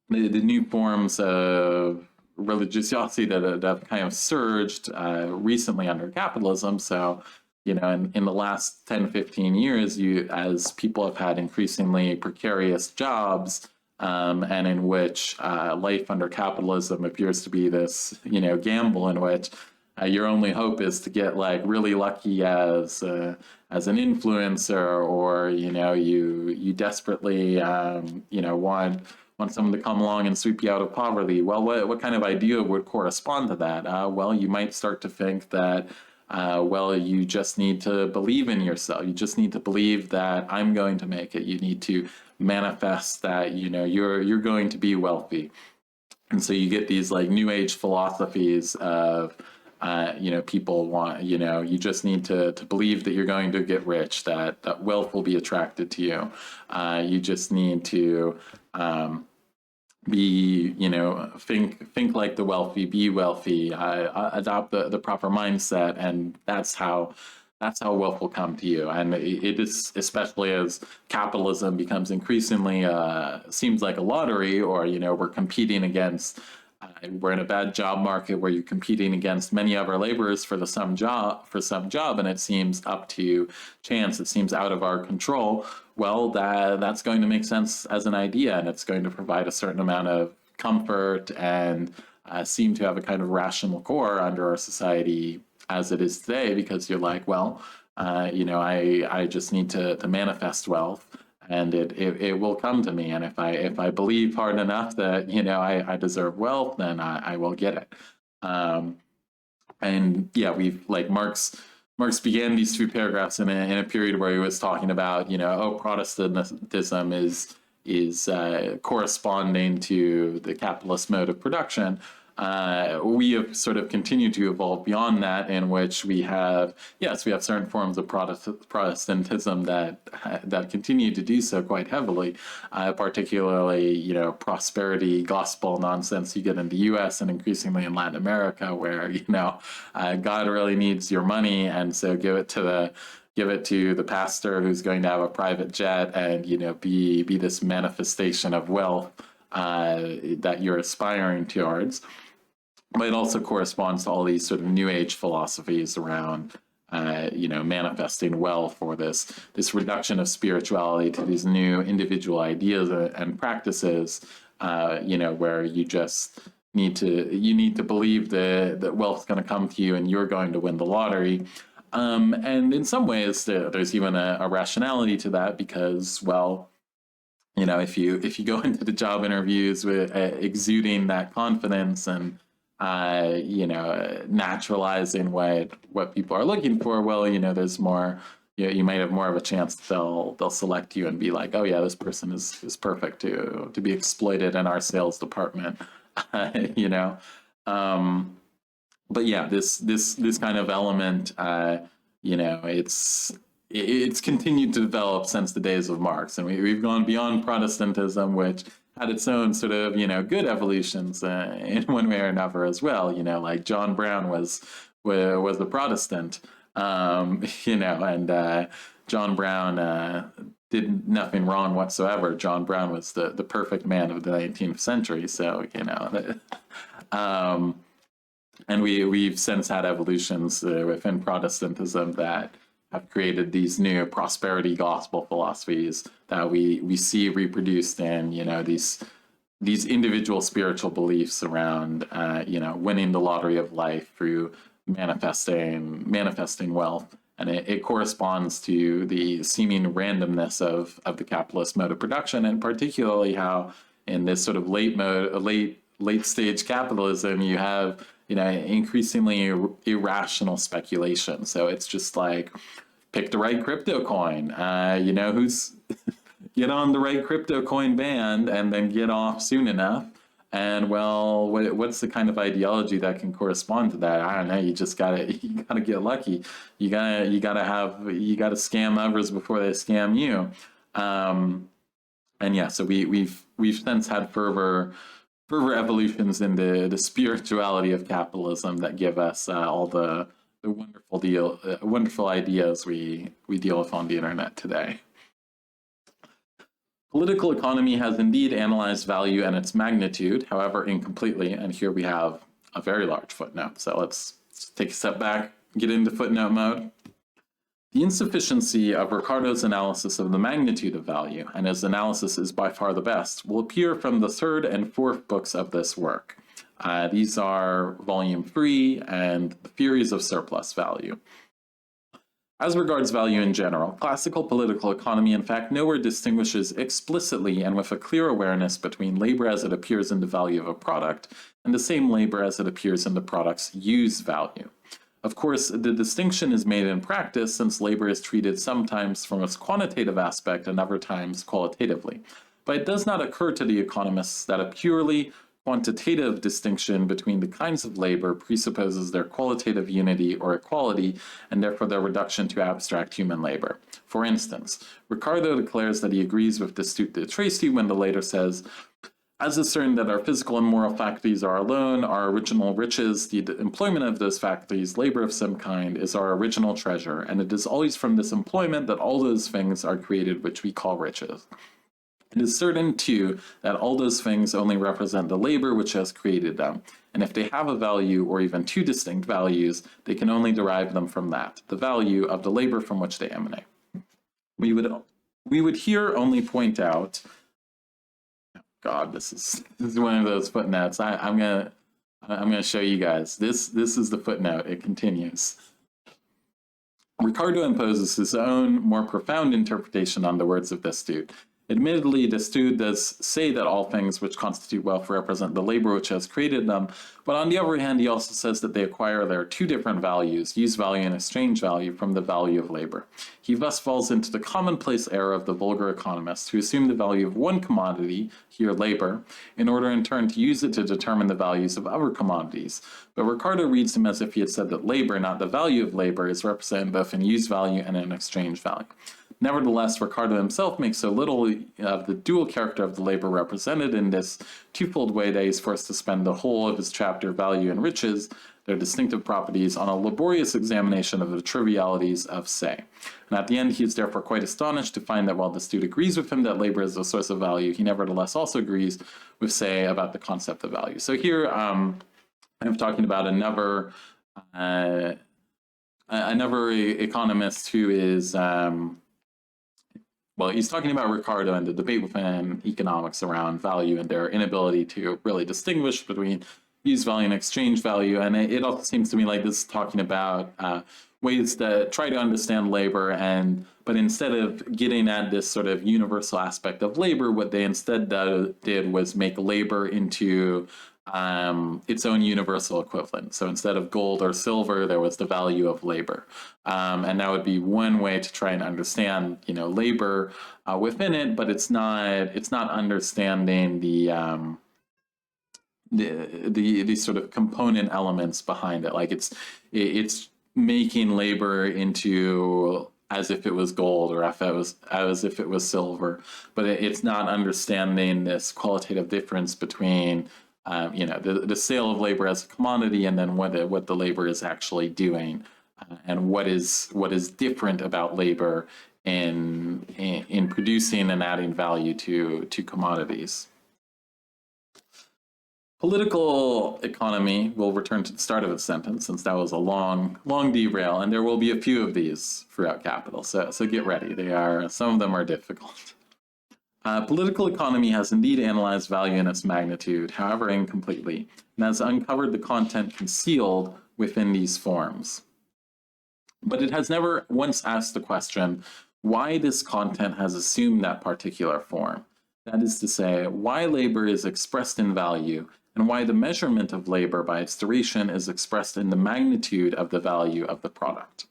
new forms of religiosity that have kind of surged recently under capitalism. So, in the last 10, 15 years, as people have had increasingly precarious jobs, and in which life under capitalism appears to be this, gamble in which your only hope is to get like really lucky as an influencer, or you desperately want someone to come along and sweep you out of poverty. Well, what kind of idea would correspond to that? Well, you might start to think that. You just need to believe in yourself. You just need to believe that I'm going to make it. You need to manifest that you're going to be wealthy. And so you get these like new age philosophies of people want you just need to believe that you're going to get rich, that wealth will be attracted to you. You just need to be think like the wealthy, be wealthy, adopt the proper mindset, and that's how wealth will come to you. And it is, especially as capitalism becomes increasingly seems like a lottery, or we're competing against We're in a bad job market where you're competing against many other laborers for some job, and it seems up to chance. It seems out of our control. Well, that's going to make sense as an idea, and it's going to provide a certain amount of comfort and seem to have a kind of rational core under our society as it is today, because you're like, well, I just need to manifest wealth, and it will come to me. And if I believe hard enough that I deserve wealth, then I will get it. And yeah, we've like Marx began these two paragraphs in a period where he was talking about Protestantism is corresponding to the capitalist mode of production. We have sort of continued to evolve beyond that, in which we have certain forms of Protestantism that continue to do so quite heavily, particularly prosperity gospel nonsense you get in the U.S. and increasingly in Latin America, where God really needs your money, and so give it to the pastor who's going to have a private jet and be this manifestation of wealth that you're aspiring towards. But it also corresponds to all these sort of new age philosophies around manifesting wealth, or this reduction of spirituality to these new individual ideas and practices, where you just need to believe that wealth's going to come to you and you're going to win the lottery. And in some ways there's even a rationality to that, because, well, if you go into the job interviews with exuding that confidence and naturalizing what people are looking for, well, there's more. You might have more of a chance they'll select you and be like, oh yeah, this person is perfect to be exploited in our sales department. But yeah, this kind of element, it's continued to develop since the days of Marx, and we've gone beyond Protestantism, which had its own sort of good evolutions in one way or another as well. Like John Brown was a Protestant, and John Brown did nothing wrong whatsoever. John Brown was the perfect man of the 19th century. So and we've since had evolutions within Protestantism that have created these new prosperity gospel philosophies that we see reproduced in these individual spiritual beliefs around winning the lottery of life through manifesting wealth. And it corresponds to the seeming randomness of the capitalist mode of production, and particularly how in this sort of late stage capitalism you have increasingly irrational speculation. So it's just like, pick the right crypto coin, who's get on the right crypto coin band and then get off soon enough. And well, what's the kind of ideology that can correspond to that? I don't know. You gotta get lucky. You gotta scam others before they scam you. And yeah, so we've since had further evolutions in the spirituality of capitalism that give us all the wonderful ideas we deal with on the internet today. Political economy has indeed analyzed value and its magnitude, however incompletely, and here we have a very large footnote. So let's take a step back, get into footnote mode. The insufficiency of Ricardo's analysis of the magnitude of value, and his analysis is by far the best, will appear from the third and fourth books of this work. These are Volume 3 and The Theories of Surplus Value. As regards value in general, classical political economy in fact nowhere distinguishes explicitly and with a clear awareness between labor as it appears in the value of a product and the same labor as it appears in the product's use value. Of course, the distinction is made in practice, since labor is treated sometimes from its quantitative aspect and other times qualitatively. But it does not occur to the economists that a purely quantitative distinction between the kinds of labor presupposes their qualitative unity or equality, and therefore their reduction to abstract human labor. For instance, Ricardo declares that he agrees with Destutt de Tracy when the latter says, "As is certain that our physical and moral faculties are alone our original riches, the employment of those faculties, labor of some kind, is our original treasure, and it is always from this employment that all those things are created which we call riches." It is certain, too, that all those things only represent the labor which has created them, and if they have a value or even two distinct values, they can only derive them from that, the value of the labor from which they emanate. We would here only point out, God, this is one of those footnotes. I'm gonna show you guys. This is the footnote. It continues. Ricardo imposes his own more profound interpretation on the words of Destutt. Admittedly, Destutt does say that all things which constitute wealth represent the labor which has created them, but on the other hand, he also says that they acquire their two different values, use value and exchange value, from the value of labor. He thus falls into the commonplace error of the vulgar economists, who assume the value of one commodity, here labor, in order in turn to use it to determine the values of other commodities. But Ricardo reads him as if he had said that labor, not the value of labor, is represented both in use value and in exchange value. Nevertheless, Ricardo himself makes so little of the dual character of the labor represented in this twofold way that he's forced to spend the whole of his chapter, Value and Riches, their distinctive properties, on a laborious examination of the trivialities of say. And at the end, he is therefore quite astonished to find that while Destutt agrees with him that labor is a source of value, he nevertheless also agrees with say about the concept of value. So here, I'm talking about another economist who is... well, he's talking about Ricardo and the debate within economics around value and their inability to really distinguish between use value and exchange value. And it also seems to me like this is talking about ways to try to understand labor, but instead of getting at this sort of universal aspect of labor, what they instead did was make labor into its own universal equivalent. So instead of gold or silver, there was the value of labor. And that would be one way to try and understand, labor within it, but it's not understanding the sort of component elements behind it. Like it's making labor into as if it was gold or as if it was silver, but it's not understanding this qualitative difference between the sale of labor as a commodity, and then what the labor is actually doing, and what is different about labor in producing and adding value to commodities. Political economy, we'll return to the start of the sentence since that was a long derail, and there will be a few of these throughout Capital. So get ready. Some of them are difficult. Political economy has indeed analyzed value in its magnitude, however incompletely, and has uncovered the content concealed within these forms. But it has never once asked the question why this content has assumed that particular form. That is to say, why labor is expressed in value, and why the measurement of labor by its duration is expressed in the magnitude of the value of the product.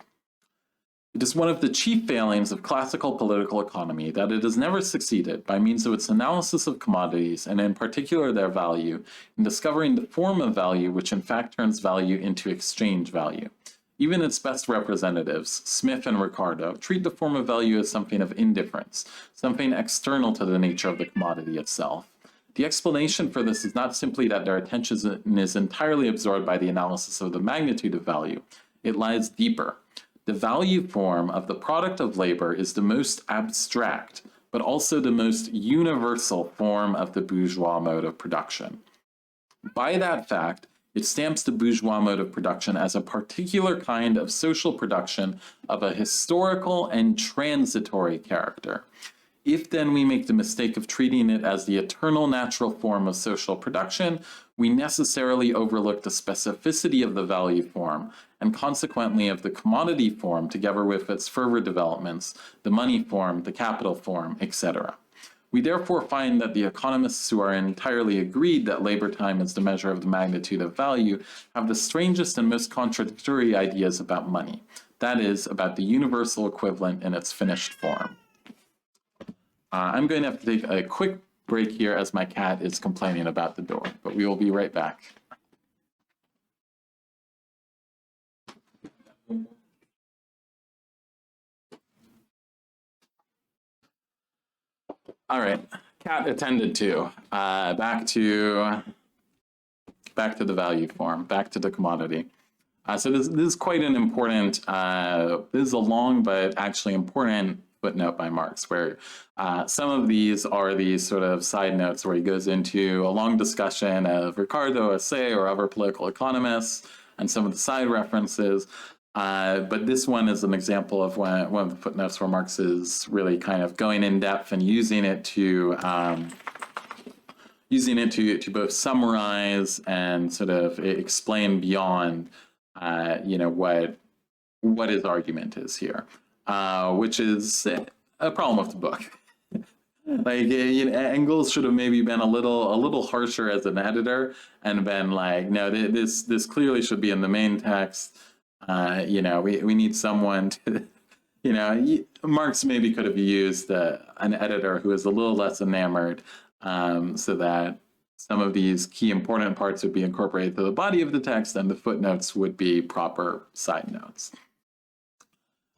It is one of the chief failings of classical political economy that it has never succeeded, by means of its analysis of commodities, and in particular their value, in discovering the form of value which in fact turns value into exchange value. Even its best representatives, Smith and Ricardo, treat the form of value as something of indifference, something external to the nature of the commodity itself. The explanation for this is not simply that their attention is entirely absorbed by the analysis of the magnitude of value. It lies deeper. The value form of the product of labor is the most abstract, but also the most universal form of the bourgeois mode of production. By that fact, it stamps the bourgeois mode of production as a particular kind of social production of a historical and transitory character. If then we make the mistake of treating it as the eternal natural form of social production, we necessarily overlook the specificity of the value form, and consequently of the commodity form together with its further developments, the money form, the capital form, etc. We therefore find that the economists who are entirely agreed that labor time is the measure of the magnitude of value have the strangest and most contradictory ideas about money, that is, about the universal equivalent in its finished form. I'm going to have to take a quick break here as my cat is complaining about the door, but we will be right back. All right, cat attended to. Back to the value form, back to the commodity. So this is quite an important, this is a long but actually important footnote by Marx, where some of these are these sort of side notes where he goes into a long discussion of Ricardo Assay or other political economists and some of the side references. But this one is an example of one of the footnotes where Marx is really kind of going in depth and using it to both summarize and sort of explain beyond, what his argument is here, which is a problem with the book. Engels should have maybe been a little harsher as an editor and been like, no, this clearly should be in the main text. We need someone to, Marx maybe could have used an editor who is a little less enamored, so that some of these key important parts would be incorporated to the body of the text and the footnotes would be proper side notes.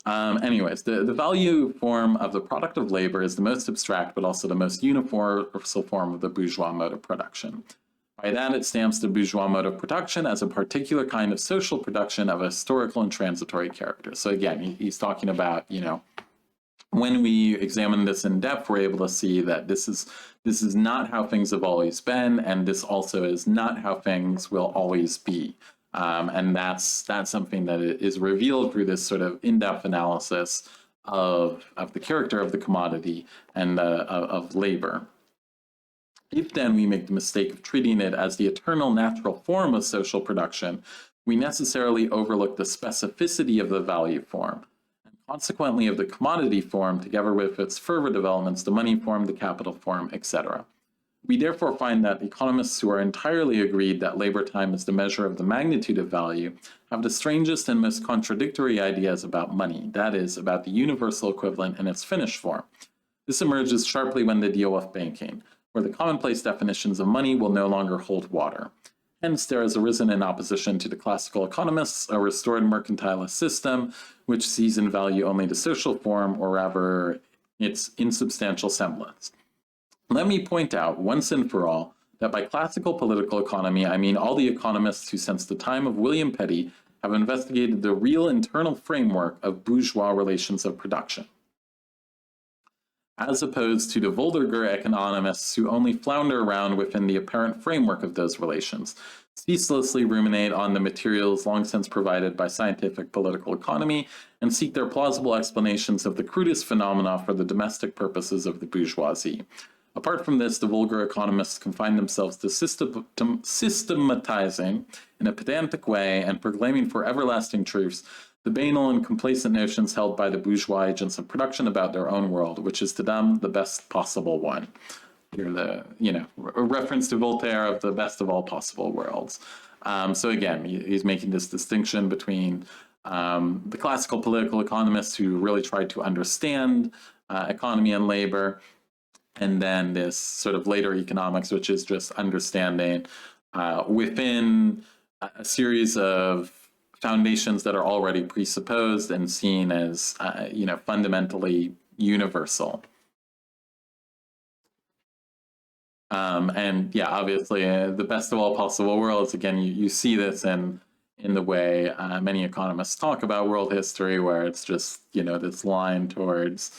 Anyways, the value form of the product of labor is the most abstract, but also the most universal form of the bourgeois mode of production. By that, it stamps the bourgeois mode of production as a particular kind of social production of a historical and transitory character. So again, he's talking about, when we examine this in depth, we're able to see that this is not how things have always been, and this also is not how things will always be. And that's something that is revealed through this sort of in-depth analysis of the character of the commodity and of labor. If then we make the mistake of treating it as the eternal natural form of social production, we necessarily overlook the specificity of the value form, and consequently of the commodity form, together with its further developments, the money form, the capital form, etc. We therefore find that economists who are entirely agreed that labor time is the measure of the magnitude of value have the strangest and most contradictory ideas about money, that is, about the universal equivalent in its finished form. This emerges sharply when they deal with banking, where the commonplace definitions of money will no longer hold water. Hence, there has arisen in opposition to the classical economists a restored mercantilist system, which sees in value only the social form, or rather its insubstantial semblance. Let me point out, once and for all, that by classical political economy, I mean all the economists who since the time of William Petty have investigated the real internal framework of bourgeois relations of production, as opposed to the vulgar economists who only flounder around within the apparent framework of those relations, ceaselessly ruminate on the materials long since provided by scientific political economy, and seek their plausible explanations of the crudest phenomena for the domestic purposes of the bourgeoisie. Apart from this, the vulgar economists confine themselves to systematizing in a pedantic way and proclaiming for everlasting truths the banal and complacent notions held by the bourgeois agents of production about their own world, which is to them the best possible one. Here, a reference to Voltaire of the best of all possible worlds. So again, he's making this distinction between the classical political economists who really tried to understand economy and labor, and then this sort of later economics, which is just understanding within a series of foundations that are already presupposed and seen as, fundamentally universal. And yeah, obviously, the best of all possible worlds. Again, you see this in the way many economists talk about world history, where it's just this line towards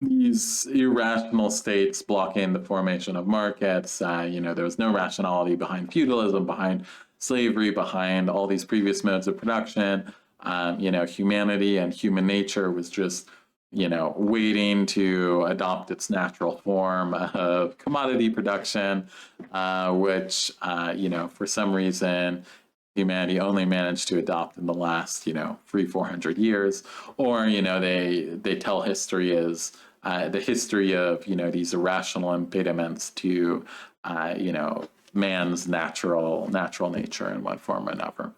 these irrational states blocking the formation of markets. There was no rationality behind feudalism, behind slavery, behind all these previous modes of production. Humanity and human nature was just, waiting to adopt its natural form of commodity production, which, for some reason, humanity only managed to adopt in the last, 300-400 years. Or, they tell history as the history of, these irrational impediments to, man's natural nature in one form or another.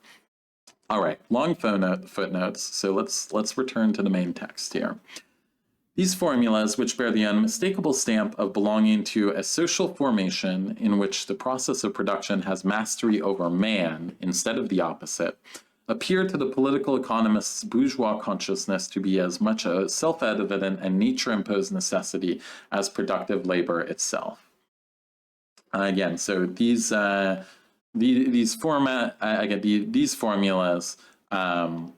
All right, long footnotes. So let's return to the main text here. These formulas, which bear the unmistakable stamp of belonging to a social formation in which the process of production has mastery over man instead of the opposite, appear to the political economist's bourgeois consciousness to be as much a self-evident and nature-imposed necessity as productive labor itself. Again, so these formulas, go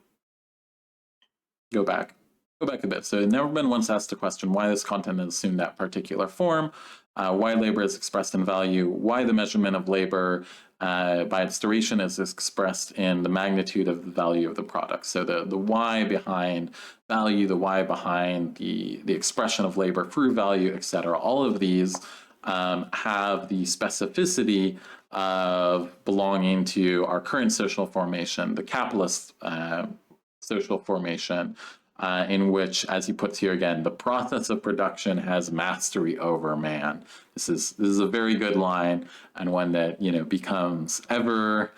back. go back a bit. So Neverman once asked the question why this content is assumed that particular form, why labor is expressed in value, why the measurement of labor by its duration is expressed in the magnitude of the value of the product. So the why behind value, the why behind the expression of labor through value, etc. All of these have the specificity of belonging to our current social formation, the capitalist social formation, in which, as he puts here again, the process of production has mastery over man. This is a very good line, and one that becomes ever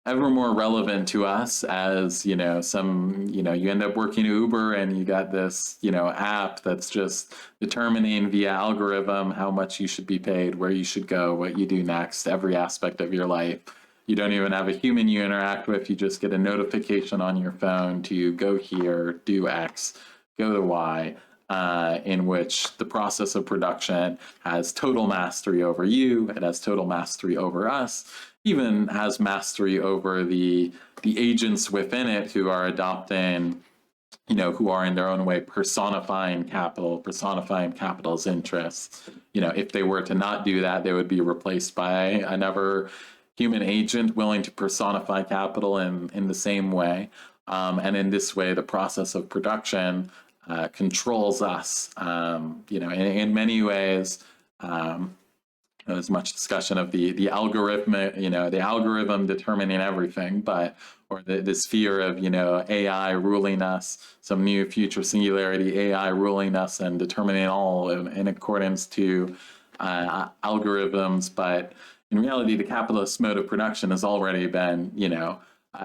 more relevant to us as you end up working Uber and you got this app that's just determining via algorithm how much you should be paid, where you should go, what you do next, every aspect of your life. You don't even have a human you interact with. You just get a notification on your phone to go here, do X, go to Y, in which the process of production has total mastery over you. It has total mastery over us, even has mastery over the agents within it who are adopting, who are in their own way personifying capital, personifying capital's interests. If they were to not do that, they would be replaced by another human agent willing to personify capital in the same way. And in this way, the process of production controls us. In many ways, there's much discussion of the algorithmic, the algorithm determining everything, or this fear of AI ruling us, some new future singularity AI ruling us and determining all in accordance to algorithms, but in reality, the capitalist mode of production has already been,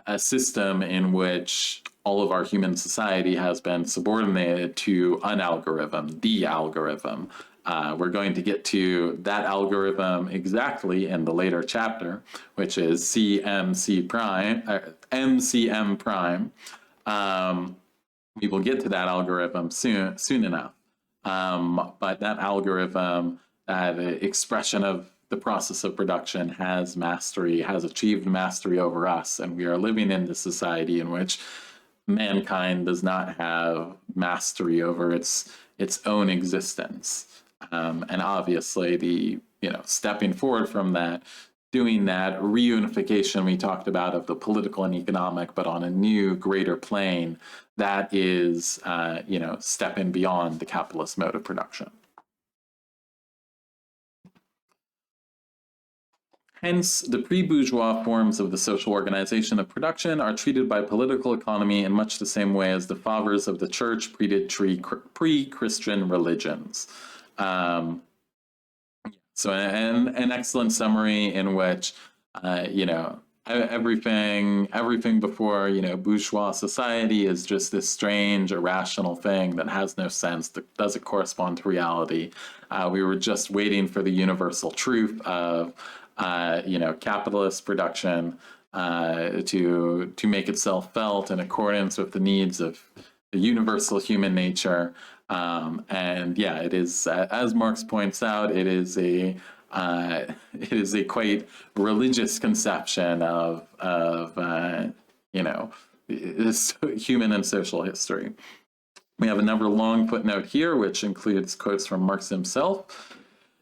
a system in which all of our human society has been subordinated to an algorithm, the algorithm. We're going to get to that algorithm exactly in the later chapter, which is MCM prime. We will get to that algorithm soon enough. But that algorithm, that expression of the process of production has achieved mastery over us, and we are living in this society in which mankind does not have mastery over its own existence. And obviously, stepping forward from that, doing that reunification we talked about of the political and economic, but on a new, greater plane, that is, stepping beyond the capitalist mode of production. Hence, the pre-bourgeois forms of the social organization of production are treated by political economy in much the same way as the fathers of the church treated pre-Christian religions. So an excellent summary in which, everything before, bourgeois society is just this strange, irrational thing that has no sense, that doesn't correspond to reality. We were just waiting for the universal truth of capitalist production to make itself felt in accordance with the needs of the universal human nature. And yeah, it is, as Marx points out, it is a quite religious conception of human and social history. We have another long footnote here, which includes quotes from Marx himself.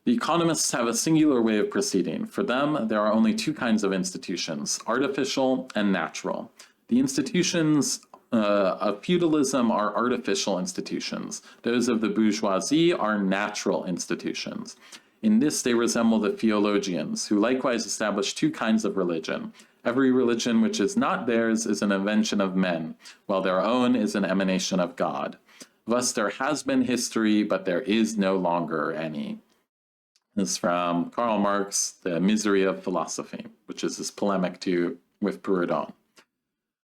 The economists have a singular way of proceeding. For them, there are only two kinds of institutions, artificial and natural. The institutions of feudalism are artificial institutions. Those of the bourgeoisie are natural institutions. In this, they resemble the theologians, who likewise establish two kinds of religion. Every religion which is not theirs is an invention of men, while their own is an emanation of God. Thus, there has been history, but there is no longer any. This is from Karl Marx, The Misery of Philosophy, which is his polemic with Proudhon.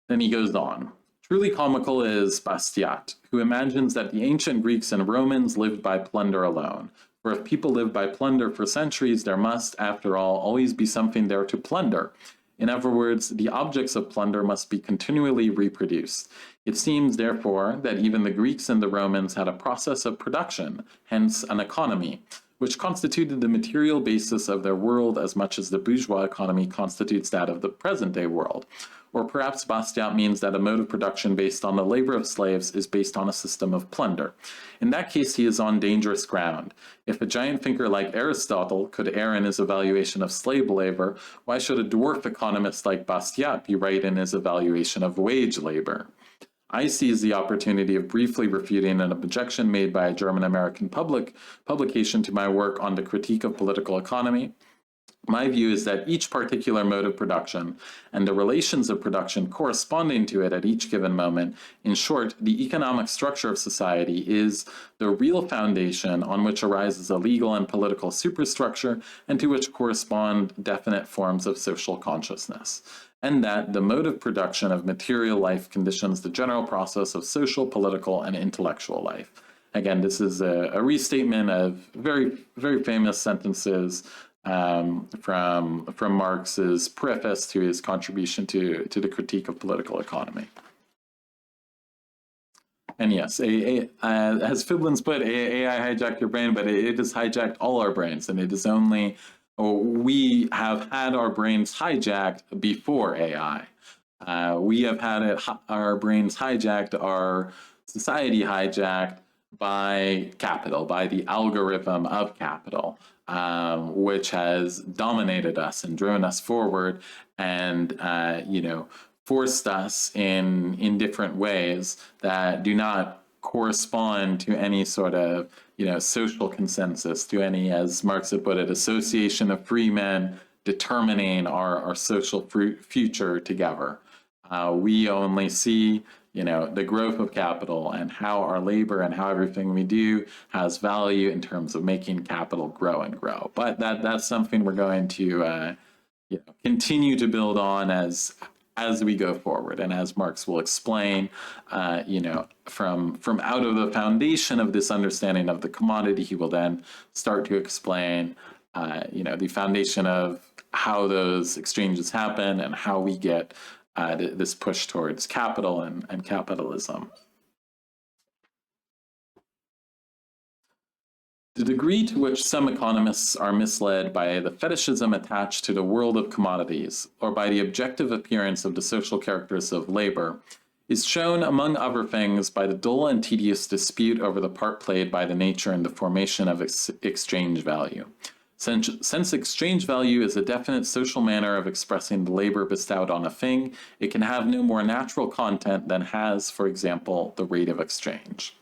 Then he goes on. Truly comical is Bastiat, who imagines that the ancient Greeks and Romans lived by plunder alone. For if people live by plunder for centuries, there must, after all, always be something there to plunder. In other words, the objects of plunder must be continually reproduced. It seems, therefore, that even the Greeks and the Romans had a process of production, hence an economy, which constituted the material basis of their world as much as the bourgeois economy constitutes that of the present-day world. Or perhaps Bastiat means that a mode of production based on the labor of slaves is based on a system of plunder. In that case, he is on dangerous ground. If a giant thinker like Aristotle could err in his evaluation of slave labor, why should a dwarf economist like Bastiat be right in his evaluation of wage labor? I seize the opportunity of briefly refuting an objection made by a German-American publication to my work on the critique of political economy. My view is that each particular mode of production and the relations of production corresponding to it at each given moment, in short, the economic structure of society, is the real foundation on which arises a legal and political superstructure and to which correspond definite forms of social consciousness, and that the mode of production of material life conditions the general process of social, political, and intellectual life. Again, this is a restatement of very, very famous sentences from Marx's preface to his contribution to the critique of political economy. And yes, as Fiblin's put, AI hijacked your brain, but it has hijacked all our brains, and it is only, we have had our brains hijacked before AI. We have had our brains hijacked, our society hijacked by capital, by the algorithm of capital, which has dominated us and driven us forward and, forced us in different ways that do not correspond to any sort of, social consensus, to any, as Marx had put it, association of free men determining our social future together. We only see the growth of capital and how our labor and how everything we do has value in terms of making capital grow and grow. But that's something we're going to continue to build on as we go forward. And as Marx will explain, from out of the foundation of this understanding of the commodity, he will then start to explain, the foundation of how those exchanges happen and how we get this push towards capital and capitalism. The degree to which some economists are misled by the fetishism attached to the world of commodities, or by the objective appearance of the social characters of labor, is shown, among other things, by the dull and tedious dispute over the part played by the nature in the formation of exchange value. Since exchange value is a definite social manner of expressing the labor bestowed on a thing, it can have no more natural content than has, for example, the rate of exchange.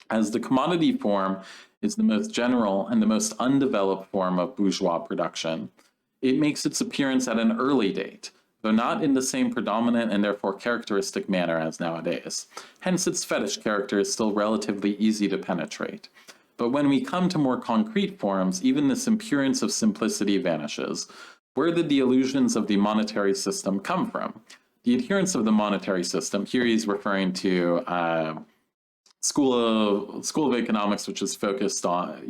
As the commodity form is the most general and the most undeveloped form of bourgeois production, it makes its appearance at an early date, though not in the same predominant and therefore characteristic manner as nowadays. Hence its fetish character is still relatively easy to penetrate. But when we come to more concrete forms, even this appearance of simplicity vanishes. Where did the illusions of the monetary system come from? The adherents of the monetary system, here he's referring to School of Economics, which is focused on,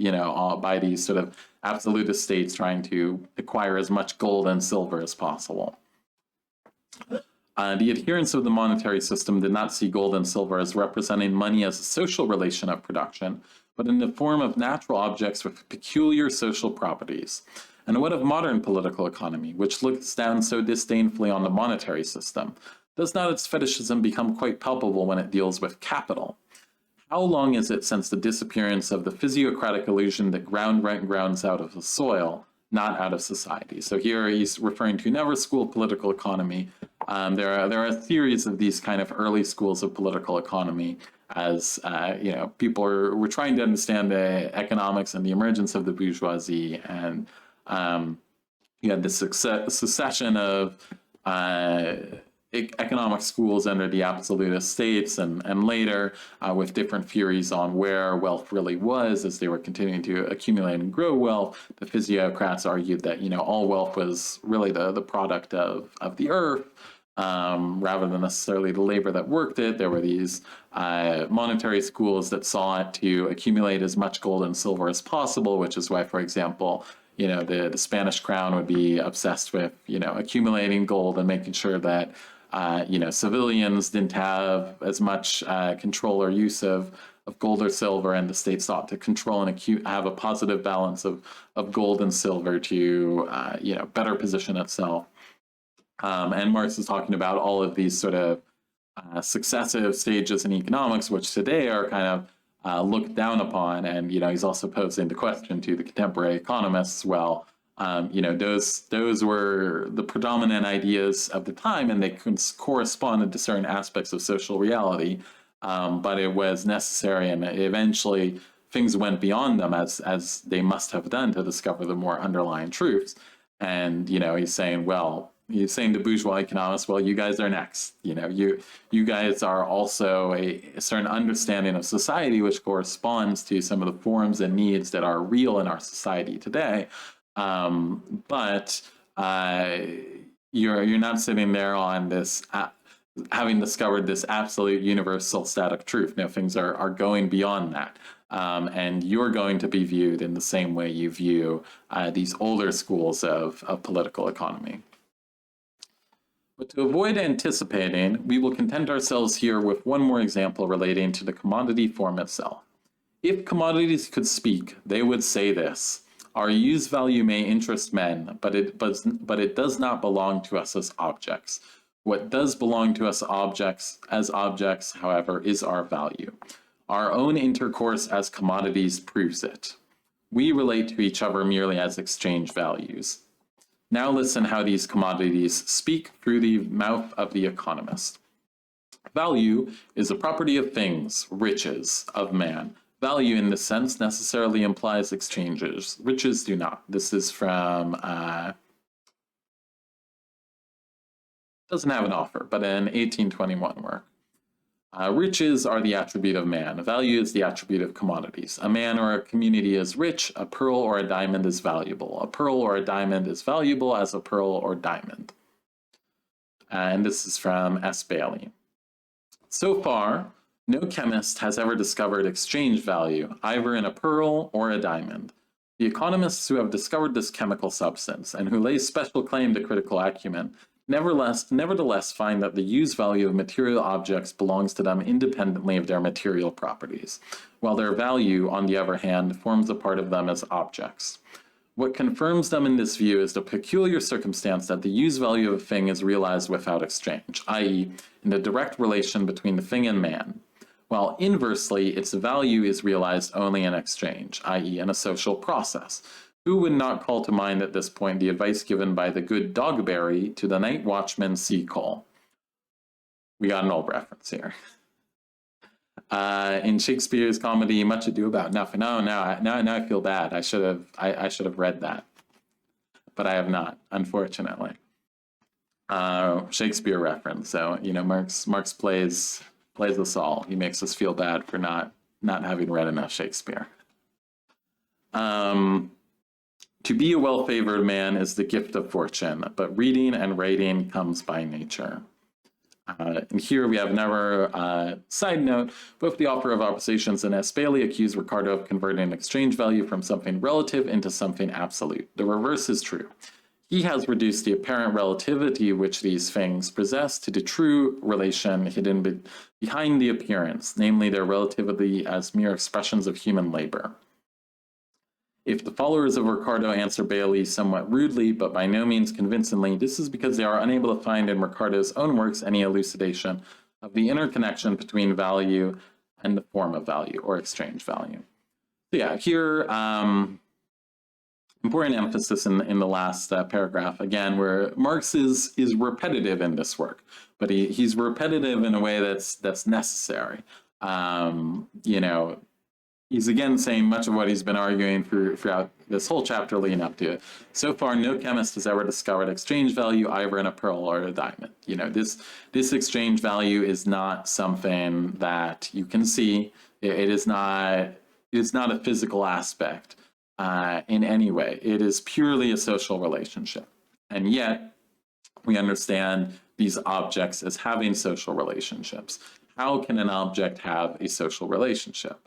by these sort of absolutist states trying to acquire as much gold and silver as possible. The adherents of the monetary system did not see gold and silver as representing money as a social relation of production, but in the form of natural objects with peculiar social properties. And what of modern political economy, which looks down so disdainfully on the monetary system? Does not its fetishism become quite palpable when it deals with capital? How long is it since the disappearance of the physiocratic illusion that ground rent grounds out of the soil, not out of society? So here he's referring to another school of political economy. There are a series of these kind of early schools of political economy as people were trying to understand the economics and the emergence of the bourgeoisie, and you had the succession of economic schools under the absolutist states, and later with different theories on where wealth really was as they were continuing to accumulate and grow wealth. The physiocrats argued that all wealth was really the product of the earth, rather than necessarily the labor that worked it. There were these monetary schools that sought to accumulate as much gold and silver as possible, which is why, for example, the Spanish crown would be obsessed with accumulating gold and making sure that civilians didn't have as much control or use of gold or silver, and the state sought to control and have a positive balance of gold and silver to better position itself. And Marx is talking about all of these sort of successive stages in economics, which today are kind of looked down upon. And he's also posing the question to the contemporary economists. Well, those were the predominant ideas of the time, and they corresponded to certain aspects of social reality. But it was necessary, and eventually things went beyond them, as they must have done, to discover the more underlying truths. And he's saying to bourgeois economists, well, you guys are next. You guys are also a certain understanding of society which corresponds to some of the forms and needs that are real in our society today. But you're not sitting there on this having discovered this absolute universal static truth. No, things are going beyond that. And you're going to be viewed in the same way you view these older schools of political economy. But to avoid anticipating, we will content ourselves here with one more example relating to the commodity form itself. If commodities could speak, they would say this: our use value may interest men, but it does not belong to us as objects. What does belong to us as objects, however, is our value. Our own intercourse as commodities proves it. We relate to each other merely as exchange values. Now listen how these commodities speak through the mouth of the economist. Value is a property of things, riches, of man. Value in this sense necessarily implies exchanges. Riches do not. This is from, doesn't have an author, but an 1821 work. Riches are the attribute of man. Value is the attribute of commodities. A man or a community is rich. A pearl or a diamond is valuable. A pearl or a diamond is valuable as a pearl or diamond. And this is from S. Bailey. So far, no chemist has ever discovered exchange value, either in a pearl or a diamond. The economists who have discovered this chemical substance, and who lay special claim to critical acumen, nevertheless find that the use value of material objects belongs to them independently of their material properties, while their value, on the other hand, forms a part of them as objects. What confirms them in this view is the peculiar circumstance that the use value of a thing is realized without exchange, i.e., in the direct relation between the thing and man, while inversely, its value is realized only in exchange, i.e., in a social process. Who would not call to mind at this point the advice given by the good Dogberry to the night watchman Seacole? We got an old reference here. In Shakespeare's comedy Much Ado About Nothing. Oh, now I feel bad. I should have read that, but I have not, unfortunately. Shakespeare reference. So Marx plays us all. He makes us feel bad for not having read enough Shakespeare. To be a well-favored man is the gift of fortune, but reading and writing comes by nature. And here we have another side note. Both the author of Oppositions and S. Bailey accuse Ricardo of converting exchange value from something relative into something absolute. The reverse is true. He has reduced the apparent relativity which these things possess to the true relation hidden behind the appearance, namely their relativity as mere expressions of human labor. If the followers of Ricardo answer Bailey somewhat rudely, but by no means convincingly, this is because they are unable to find in Ricardo's own works any elucidation of the interconnection between value and the form of value, or exchange value. So yeah, here, important emphasis in the last paragraph, again, where Marx is repetitive in this work, but he's repetitive in a way that's necessary. He's again saying much of what he's been arguing throughout this whole chapter leading up to it. So far, no chemist has ever discovered exchange value either in a pearl or a diamond. This exchange value is not something that you can see. It is not a physical aspect in any way. It is purely a social relationship. And yet, we understand these objects as having social relationships. How can an object have a social relationship?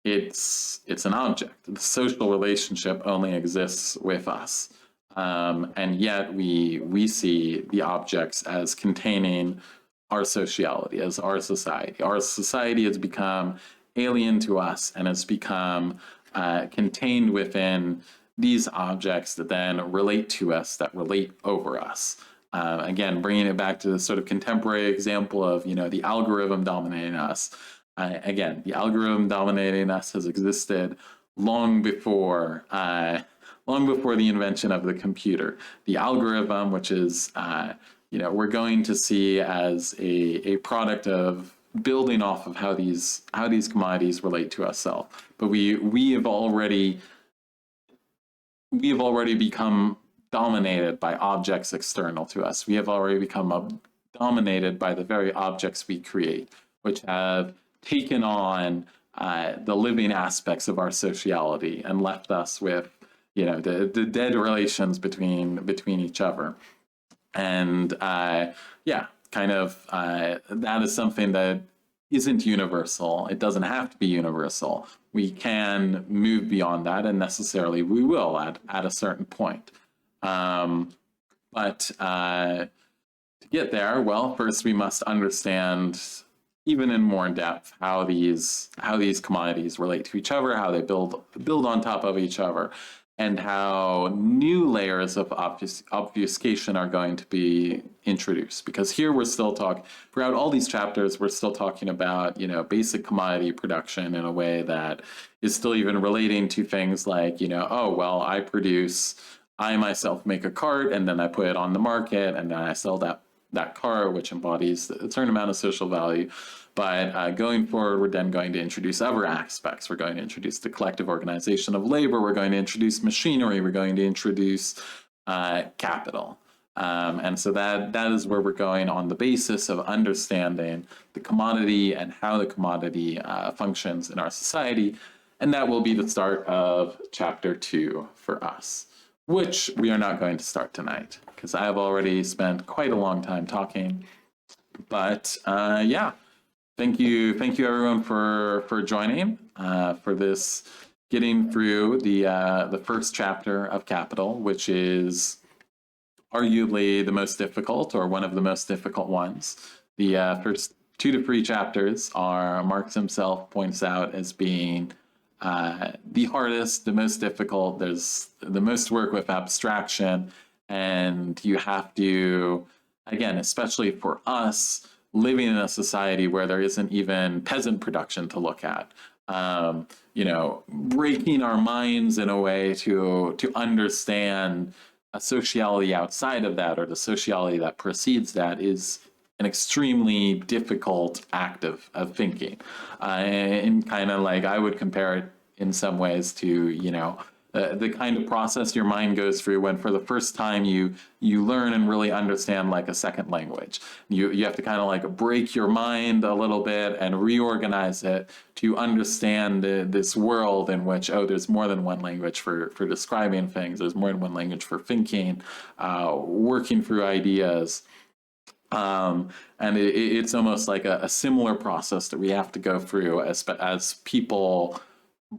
It's an object. The social relationship only exists with us. And yet we see the objects as containing our sociality, as our society. Our society has become alien to us and has become contained within these objects that then relate to us, that relate over us. Again, bringing it back to the sort of contemporary example of, the algorithm dominating us. Again, the algorithm dominating us has existed long before the invention of the computer. The algorithm, which is, we're going to see as a product of building off of how these commodities relate to ourselves. But we have already become dominated by objects external to us. We have already become dominated by the very objects we create, which have taken on the living aspects of our sociality and left us with, the dead relations between each other. And that is something that isn't universal. It doesn't have to be universal. We can move beyond that, and necessarily we will at a certain point. But to get there, well, first we must understand, even in more depth, how these commodities relate to each other, how they build on top of each other, and how new layers of obfuscation are going to be introduced. Because here we're still talking, throughout all these chapters, we're still talking about, basic commodity production in a way that is still even relating to things like, I myself make a cart, and then I put it on the market, and then I sell that cart, which embodies a certain amount of social value. But going forward, we're then going to introduce other aspects. We're going to introduce the collective organization of labor. We're going to introduce machinery. We're going to introduce capital. And so that is where we're going on the basis of understanding the commodity and how the commodity functions in our society. And that will be the start of chapter 2 for us, which we are not going to start tonight because I have already spent quite a long time talking. But thank you everyone for joining for this, getting through the first chapter of Capital, which is arguably the most difficult, or one of the most difficult ones. The first 2 to 3 chapters are, Marx himself points out, as being the hardest, the most difficult. There's the most work with abstraction, and you have to, again, especially for us, living in a society where there isn't even peasant production to look at, breaking our minds in a way to understand a sociality outside of that, or the sociality that precedes that, is an extremely difficult act of thinking. And kind of like, I would compare it in some ways to, the kind of process your mind goes through when for the first time you learn and really understand like a second language. You have to kind of like break your mind a little bit and reorganize it to understand this world in which, there's more than one language for describing things. There's more than one language for thinking, working through ideas. And it's almost like a similar process that we have to go through as people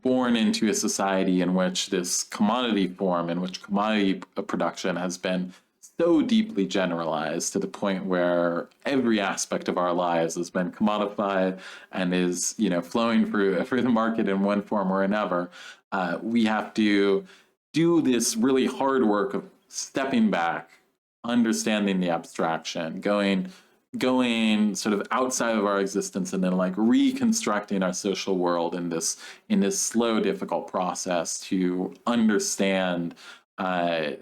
born into a society in which this commodity form, in which commodity production has been so deeply generalized to the point where every aspect of our lives has been commodified and is, flowing through the market in one form or another. We have to do this really hard work of stepping back, understanding the abstraction, going sort of outside of our existence, and then like reconstructing our social world in this slow, difficult process to understand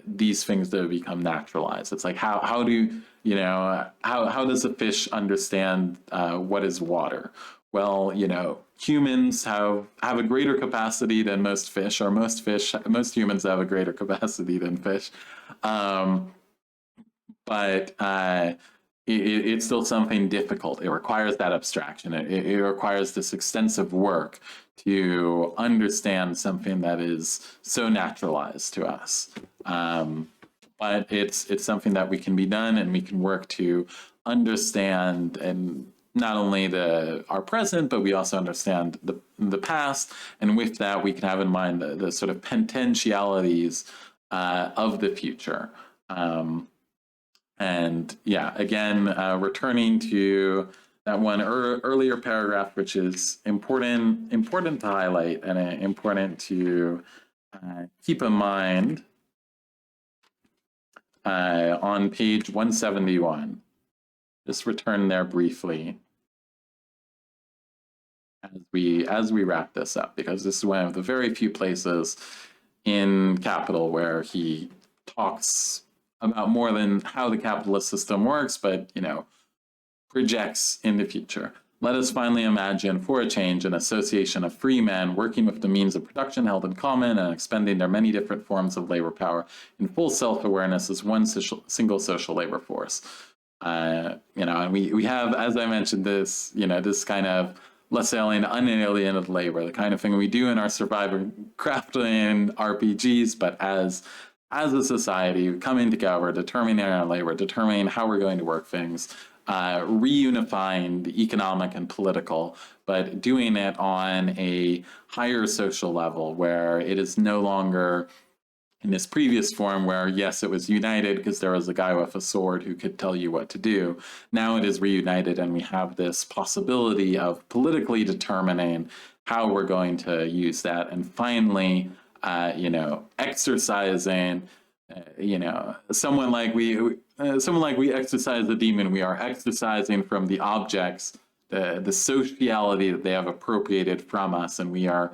these things that have become naturalized. It's like, how does a fish understand what is water? Well, humans have a greater capacity than most fish, or most humans have a greater capacity than fish. But it's still something difficult. It requires that abstraction. It requires this extensive work to understand something that is so naturalized to us. But it's something that we can be done, and we can work to understand, and not only our present, but we also understand the past. And with that, we can have in mind the sort of potentialities of the future. And yeah, again, returning to that one earlier paragraph, which is important to highlight and important to keep in mind on page 171. Just return there briefly as we wrap this up, because this is one of the very few places in Capital where he talks about more than how the capitalist system works, but, you know, projects in the future. Let us finally imagine, for a change, an association of free men working with the means of production held in common and expending their many different forms of labor power in full self-awareness as one single social labor force. You know, and we have, as I mentioned, this, you know, this kind of less alien, unalienated labor, the kind of thing we do in our survivor crafting RPGs, but as a society, coming together, determining our labor, determining how we're going to work things, reunifying the economic and political, but doing it on a higher social level where it is no longer in this previous form where, yes, it was united because there was a guy with a sword who could tell you what to do. Now it is reunited, and we have this possibility of politically determining how we're going to use that. And finally, you know, exercising, you know, someone like we exercise the demon, we are exercising from the objects, the sociality that they have appropriated from us, and we are,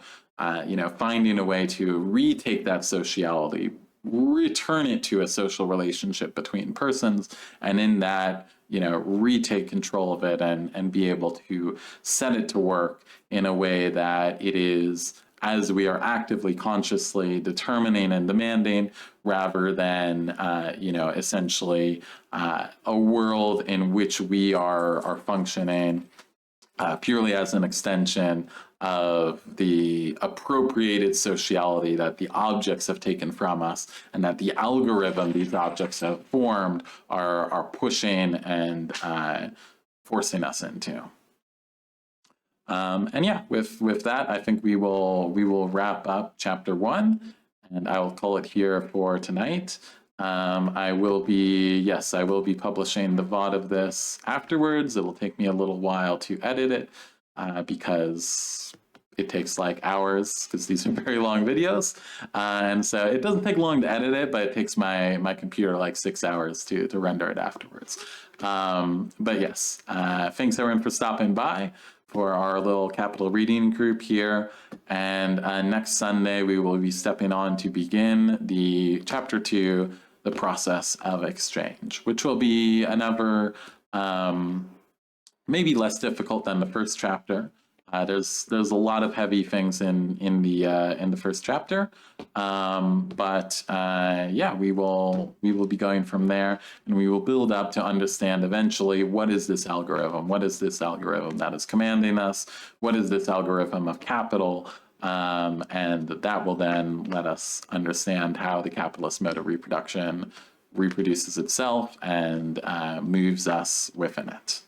you know, finding a way to retake that sociality, return it to a social relationship between persons, and in that, you know, retake control of it and be able to set it to work in a way that it is, as we are actively, consciously determining and demanding, rather than, you know, essentially a world in which we are functioning purely as an extension of the appropriated sociality that the objects have taken from us, and that the algorithm these objects have formed are pushing and forcing us into. And yeah, with that, I think we will wrap up chapter 1, and I will call it here for tonight. I will be publishing the VOD of this afterwards. It will take me a little while to edit it because it takes like hours, because these are very long videos. And so it doesn't take long to edit it, but it takes my computer like 6 hours to render it afterwards. But yes, thanks everyone for stopping by for our little Capital reading group here. And next Sunday, we will be stepping on to begin the chapter 2, the process of exchange, which will be another, maybe less difficult than the first chapter. There's a lot of heavy things in the first chapter, but yeah, we will be going from there, and we will build up to understand eventually what is this algorithm? What is this algorithm that is commanding us? What is this algorithm of capital? And that will then let us understand how the capitalist mode of reproduction reproduces itself and moves us within it.